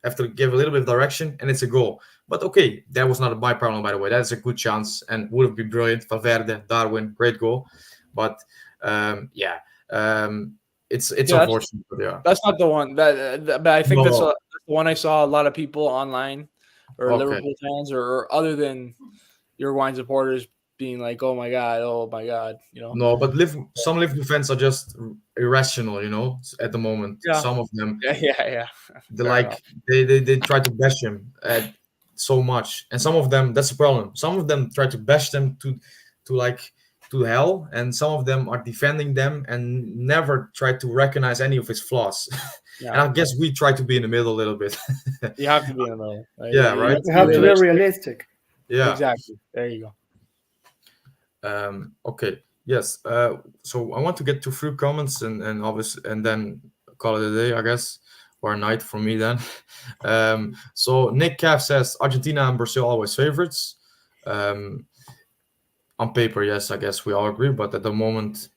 have to give a little bit of direction, and it's a goal. But okay, that was not my problem, by the way. That's a good chance and would have been brilliant. Valverde, Darwin, great goal. But it's unfortunate. That's not the one. But I think that's the one I saw a lot of people online or Okay. Liverpool fans, or other than Uruguayan supporters being like, oh my god, you know. No, but some Liverpool fans are just irrational, at the moment. Yeah, Some of them, yeah. they Fair enough. like they try to bash him so much, and some of them, that's the problem. Some of them try to bash them to like to hell, and some of them are defending them and never try to recognize any of his flaws. And Yeah, I guess we try to be in the middle a little bit. you have to be in the middle. Right? Yeah, You right. have to You be have to be realistic. realistic. Yeah. Exactly. There you go. Okay. Yes. So I want to get to few comments and obviously and then call it a day, I guess, or a night for me then. So Nick Cav says Argentina and Brazil always favorites. Um, on paper, yes, I guess we all agree, but at the moment,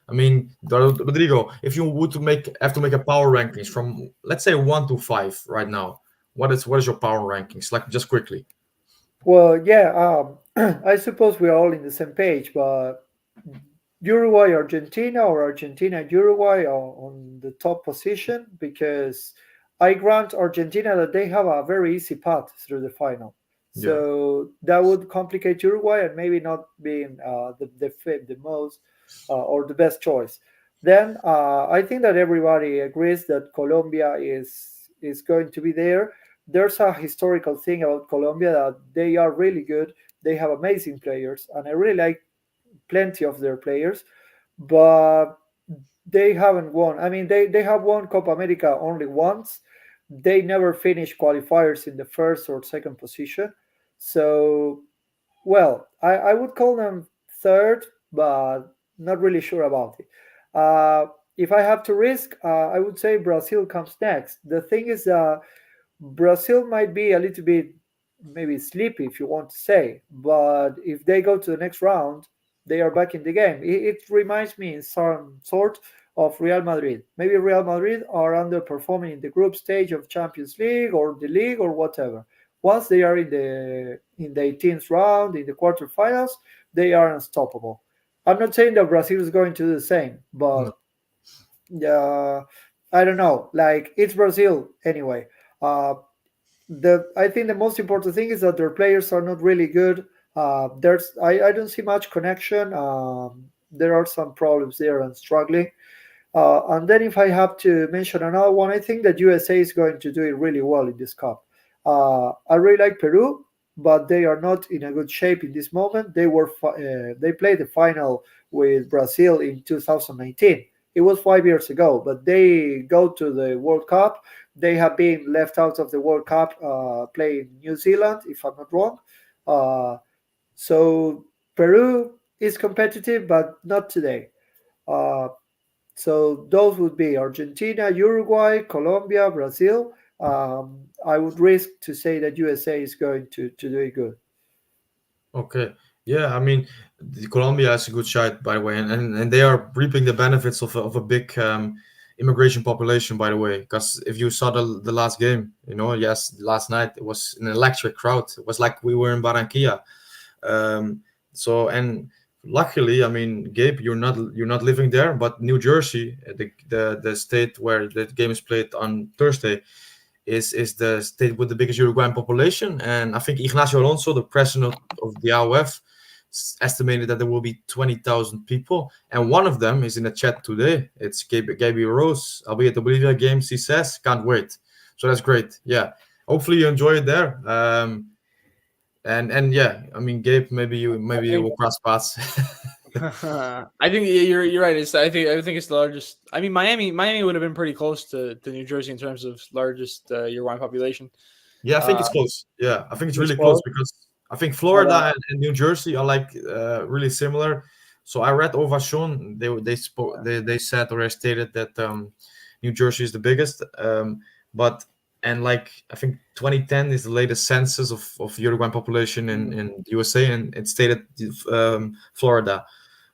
I mean, Rodrigo, if you would have to make a power rankings from, let's say, 1 to 5 right now, what is your power rankings? Like, just quickly. Well, yeah, I suppose we're all in the same page, but Uruguay, Argentina, or Argentina, Uruguay are on the top position because I grant Argentina that they have a very easy path through the final. Yeah. So that would complicate Uruguay and maybe not being the most or the best choice. Then I think that everybody agrees that Colombia is going to be there. There's a historical thing about Colombia that they are really good. They have amazing players, and I really like plenty of their players, but they haven't won. I mean, they have won Copa America only once. They never finished qualifiers in the first or second position. So, well, I would call them third, but not really sure about it. If I have to risk, I would say Brazil comes next. The thing is, Brazil might be a little bit maybe sleepy, if you want to say, but if they go to the next round, they are back in the game. It reminds me in some sort of Real Madrid. Maybe Real Madrid are underperforming in the group stage of Champions League or the league or whatever. Once they are in the 18th round, in the quarterfinals, they are unstoppable. I'm not saying that Brazil is going to do the same, but No. I don't know. Like, it's Brazil anyway. Uh, I think the most important thing is that their players are not really good. I don't see much connection. There are some problems there and struggling. And then if I have to mention another one, I think that USA is going to do it really well in this cup. I really like Peru, but they are not in a good shape in this moment. They played the final with Brazil in 2019. It was 5 years ago, but they go to the World Cup. They have been left out of the World Cup playing New Zealand, if I'm not wrong. Uh, so Peru is competitive, but not today. Uh, so those would be Argentina, Uruguay, Colombia, Brazil. I would risk to say that USA is going to do it good. Okay. Yeah, I mean, Colombia is a good shot, by the way, and they are reaping the benefits of a big immigration population, by the way. Because if you saw the last game, yes, last night it was an electric crowd. It was like we were in Barranquilla. So and luckily, I mean, Gabe, you're not living there, but New Jersey, the state where the game is played on Thursday, is the state with the biggest Uruguayan population. And I think Ignacio Alonso, the president of the AOF, estimated that there will be 20,000 people. And one of them is in the chat today. It's Gaby Rose. I'll be at the Bolivia games, he says. Can't wait. So that's great. Yeah. Hopefully you enjoy it there. And yeah, I mean, Gabe, maybe you will cross paths. I think you're right. I think it's the largest. I mean, Miami would have been pretty close to New Jersey in terms of largest Uruguayan population. Yeah, I think Uh, it's close. Yeah, I think it's it's really close close, because I think but Florida and New Jersey are like really similar. So I read Ovation. They said or they stated that New Jersey is the biggest. But and like I think 2010 is the latest census of Uruguayan population in USA, and it stated Florida.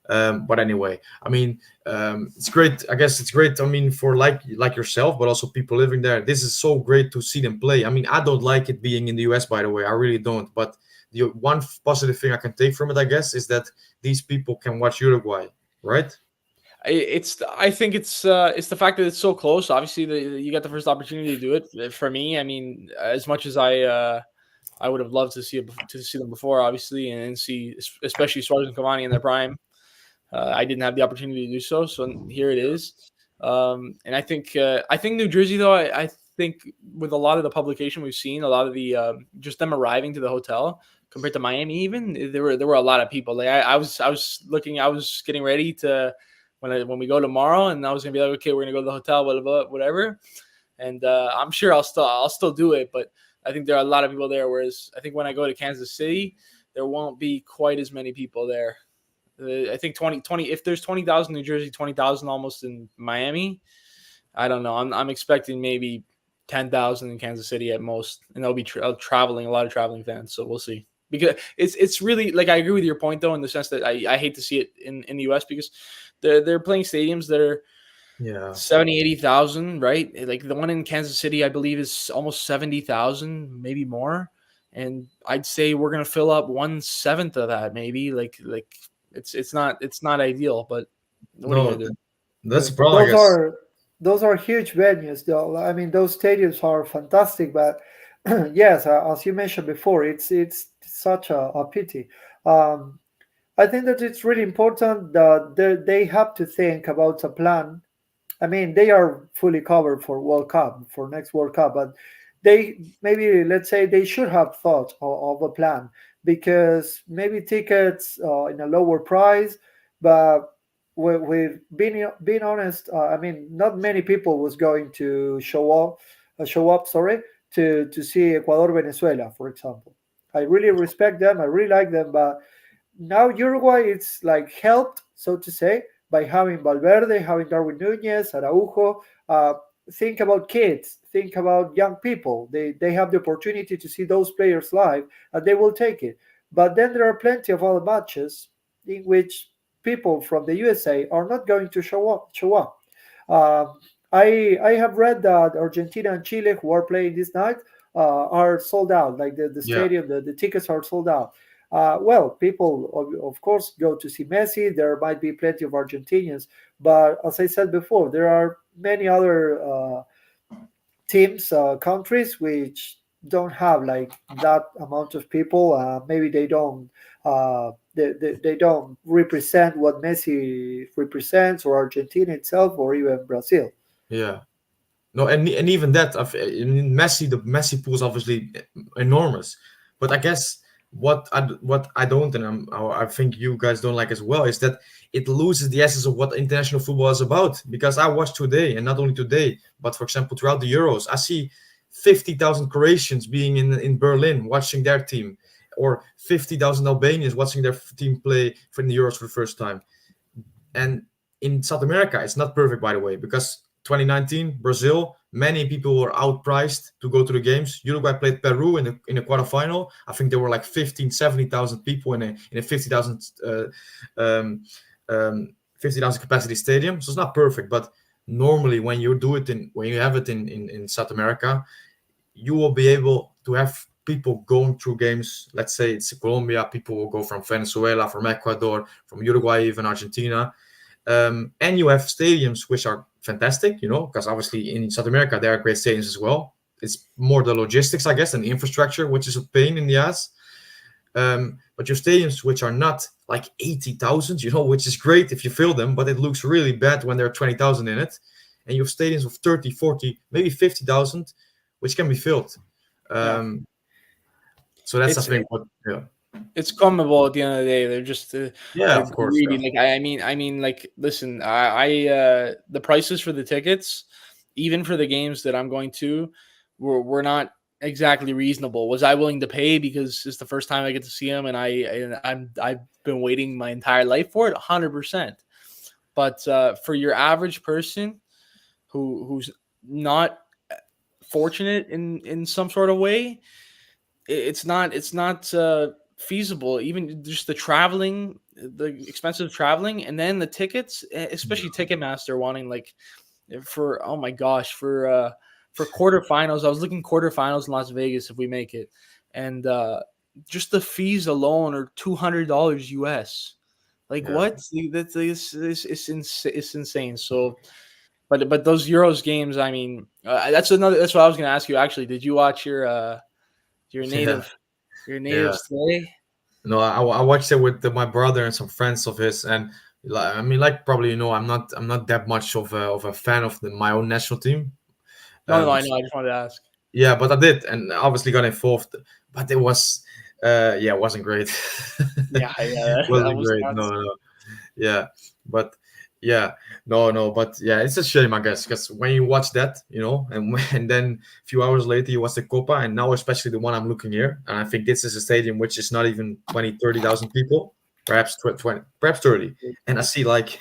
But anyway, I mean, it's great. I guess it's great. I mean, for like yourself, but also people living there. This is so great to see them play. I mean, I don't like it being in the US, by the way. I really don't. But the one positive thing I can take from it, I guess, is that these people can watch Uruguay, right? I think it's the fact that it's so close. Obviously, you get the first opportunity to do it. For me, I mean, as much as I I would have loved to see them before, obviously, and see especially Suarez and Cavani in their prime. I didn't have the opportunity to do so, so here it is. And I think New Jersey, though, I think with a lot of the publication we've seen, a lot of the just them arriving to the hotel compared to Miami, even there were a lot of people. Like I was getting ready to when we go tomorrow, and I was gonna be like, okay, we're gonna go to the hotel, whatever. And I'm sure I'll still do it, but I think there are a lot of people there. Whereas I think when I go to Kansas City, there won't be quite as many people there. I think 20 if there's 20,000 New Jersey, 20,000 almost in Miami. I don't know. I'm expecting maybe 10,000 in Kansas City at most, and there'll be traveling, a lot of traveling fans. So we'll see. Because it's really like, I agree with your point though, in the sense that I hate to see it in the US, because they're playing stadiums that are 70, 80,000, right? Like the one in Kansas City, I believe, is almost 70,000, maybe more. And I'd say we're gonna fill up 1/7 of that, maybe. Like it's not ideal, but what are you No, gonna do? that's the problem, I Those guess. are those are huge venues, though. I mean, those stadiums are fantastic, but yes, as you mentioned before, it's such a pity. Um, I think that it's really important that they have to think about a plan. I mean, they are fully covered for World Cup, for next World Cup, but they maybe, let's say, they should have thought of a plan, because maybe tickets in a lower price, but with being honest, I mean, not many people was going to show up, sorry, to see Ecuador Venezuela, for example. I really respect them, I really like them, but now Uruguay it's like helped, so to say, by having Valverde, having Darwin Nunez, Araujo. Uh, think about kids, think about young people. They have the opportunity to see those players live, and they will take it. But then there are plenty of other matches in which people from the USA are not going to show up. I have read that Argentina and Chile, who are playing this night, are sold out. Like the Yeah, stadium, the tickets are sold out. Well, people of course go to see Messi. There might be plenty of Argentinians, but as I said before, there are many other teams, countries which don't have like that amount of people. Maybe they don't represent what Messi represents, or Argentina itself, or even Brazil. yeah. No, and even that, in Messi, the Messi pool is obviously enormous. But I guess what I don't, and I think you guys don't like as well, is that it loses the essence of what international football is about. Because I watch today, and not only today, but for example throughout the Euros, I see 50,000 Croatians being in Berlin watching their team, or 50,000 Albanians watching their team play for the Euros for the first time. And in South America, it's not perfect, by the way, because 2019 Brazil, many people were outpriced to go to the games. Uruguay played Peru in a quarterfinal. I think there were like 15, 70,000 people in a 50,000 50,000 capacity stadium. So it's not perfect, but normally when you have it in South America, you will be able to have people going through games. Let's say it's Colombia, people will go from Venezuela, from Ecuador, from Uruguay, even Argentina. And you have stadiums which are fantastic, because obviously in South America there are great stadiums as well. It's more the logistics, I guess, and the infrastructure, which is a pain in the ass. But your stadiums which are not like 80,000, which is great if you fill them, but it looks really bad when there are 20,000 in it. And you have stadiums of 30, 40, maybe 50,000, which can be filled. Yeah, So that's, I it's think, what, yeah. it's CONMEBOL at the end of the day. They're just Yeah, they're of course. greedy. Yeah. Like I mean, like listen, the prices for the tickets, even for the games that I'm going to, were not exactly reasonable. Was I willing to pay because it's the first time I get to see them, and I've been waiting my entire life for it? 100%. But for your average person who's not fortunate in some sort of way, it's not feasible. Even just the traveling, the expensive traveling, and then the tickets, especially Ticketmaster wanting like for, oh my gosh, for quarterfinals. I was looking quarterfinals in Las Vegas if we make it, and just the fees alone are $200 US. Like Yeah. what? It's insane. So, but those Euros games, I mean, that's what I was going to ask you. Actually, did you watch your Your Yeah, native yeah. stay. No, I watched it with my brother and some friends of his, and I mean, like probably I'm not that much of a fan of my own national team. No, no, I So, know. I just wanted to ask. yeah, but I did, and obviously got involved, but it was, yeah, it wasn't great. Yeah, yeah, that Wasn't was great. nuts. No, no. Yeah, but yeah, no, but yeah, it's a shame, I guess, because when you watch that, and and then a few hours later you watch the Copa, and now especially the one I'm looking here, and I think this is a stadium which is not even 20, 30,000 people, perhaps 20, perhaps 30, and I see like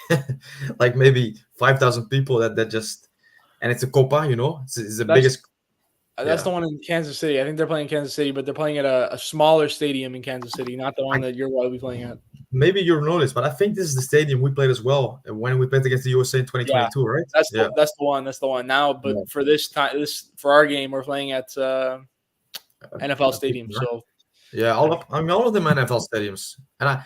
like maybe 5,000 people that just, and it's a Copa, it's the That's biggest. that's Yeah, the one in Kansas City. I think they're playing in Kansas City, but they're playing at a smaller stadium in Kansas City, not the one I, that you're probably playing at. maybe you noticed, but I think this is the stadium we played as well when we played against the USA in Yeah, 2022, right? that's Yeah. the one. That's the one. Now, Yeah. but for this time, for our game, we're playing at NFL Stadium. So Yeah, all of them NFL stadiums, and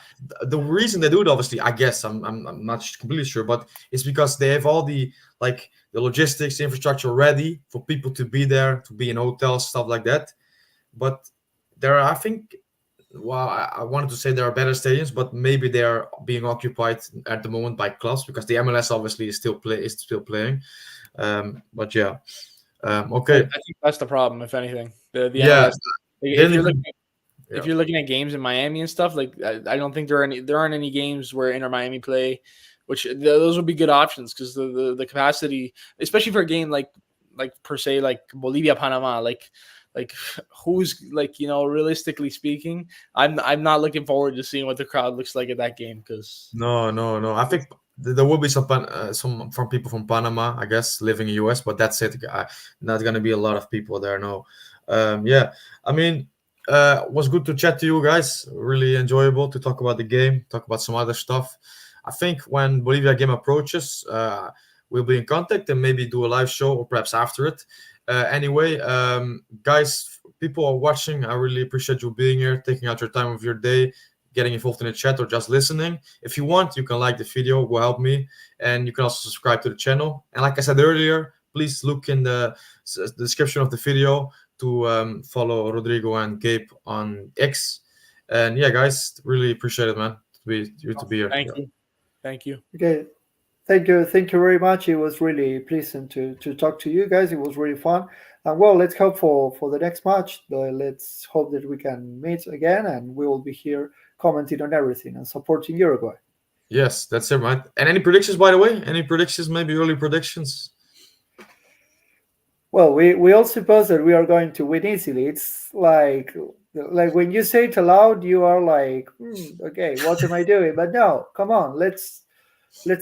the reason they do it, obviously, I guess I'm not completely sure, but it's because they have all the the logistics, the infrastructure ready for people to be there, to be in hotels, stuff like that. But there are, I think, well, I wanted to say there are better stadiums, but maybe they are being occupied at the moment by clubs because the MLS obviously is still playing. But yeah, I okay, think that's the problem, if anything. The yeah, MLS. Like, they didn't even. if Yeah. you're looking at games in Miami and stuff, like I don't think there aren't any games where Inter Miami play, which those would be good options because the capacity, especially for a game like per se like Bolivia Panama, like who's like realistically speaking, I'm not looking forward to seeing what the crowd looks like at that game because No, no, no. I think there will be some from people from Panama, I guess, living in US, but that's it. Not gonna be a lot of people there. No. Yeah. I mean, was good to chat to you guys. Really enjoyable to talk about the game, talk about some other stuff. I think when Bolivia game approaches, we'll be in contact and maybe do a live show or perhaps after it. Anyway, guys, people are watching. I really appreciate you being here, taking out your time of your day, getting involved in the chat or just listening. If you want, you can like the video, will help me, and you can also subscribe to the channel. And like I said earlier, please look in the description of the video to follow Rodrigo and Gabe on X. And yeah, guys, really appreciate it, man, to be here. thank Yeah. you, thank you. Okay, thank you very much. It was really pleasant to talk to you guys. It was really fun. And well, let's hope for the next match. Let's hope that we can meet again, and we will be here commenting on everything and supporting Uruguay. Yes, that's it, man. And any predictions, by the way? Any predictions? Maybe early predictions? Well, we all suppose that we are going to win easily. It's like when you say it aloud, you are like, okay, what am I doing? But no, come on, let's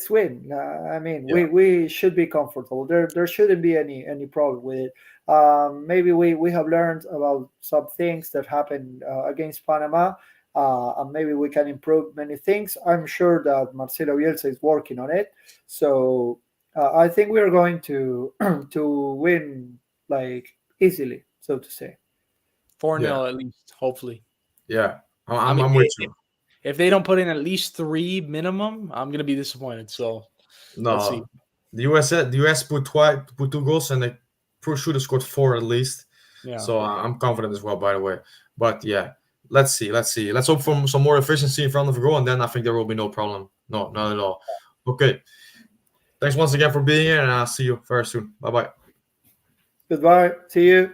win. I mean, Yeah. we should be comfortable. There shouldn't be any problem with it. Maybe we have learned about some things that happened against Panama, and maybe we can improve many things. I'm sure that Marcelo Bielsa is working on it. So I think we are going to to win like easily, so to say. 4-0 Yeah. at least, hopefully. Yeah. I I'm, mean, I'm with you. if they don't put in at least 3 minimum, I'm gonna be disappointed. So let's see. No, the US put 2 goals, and they should have scored 4 at least. Yeah. So I'm confident as well. By the way, but yeah, let's see. Let's hope for some more efficiency in front of the goal, and then I think there will be no problem. No, not at all. Okay. Thanks once again for being here, and I'll see you very soon. Bye bye. Goodbye. See you.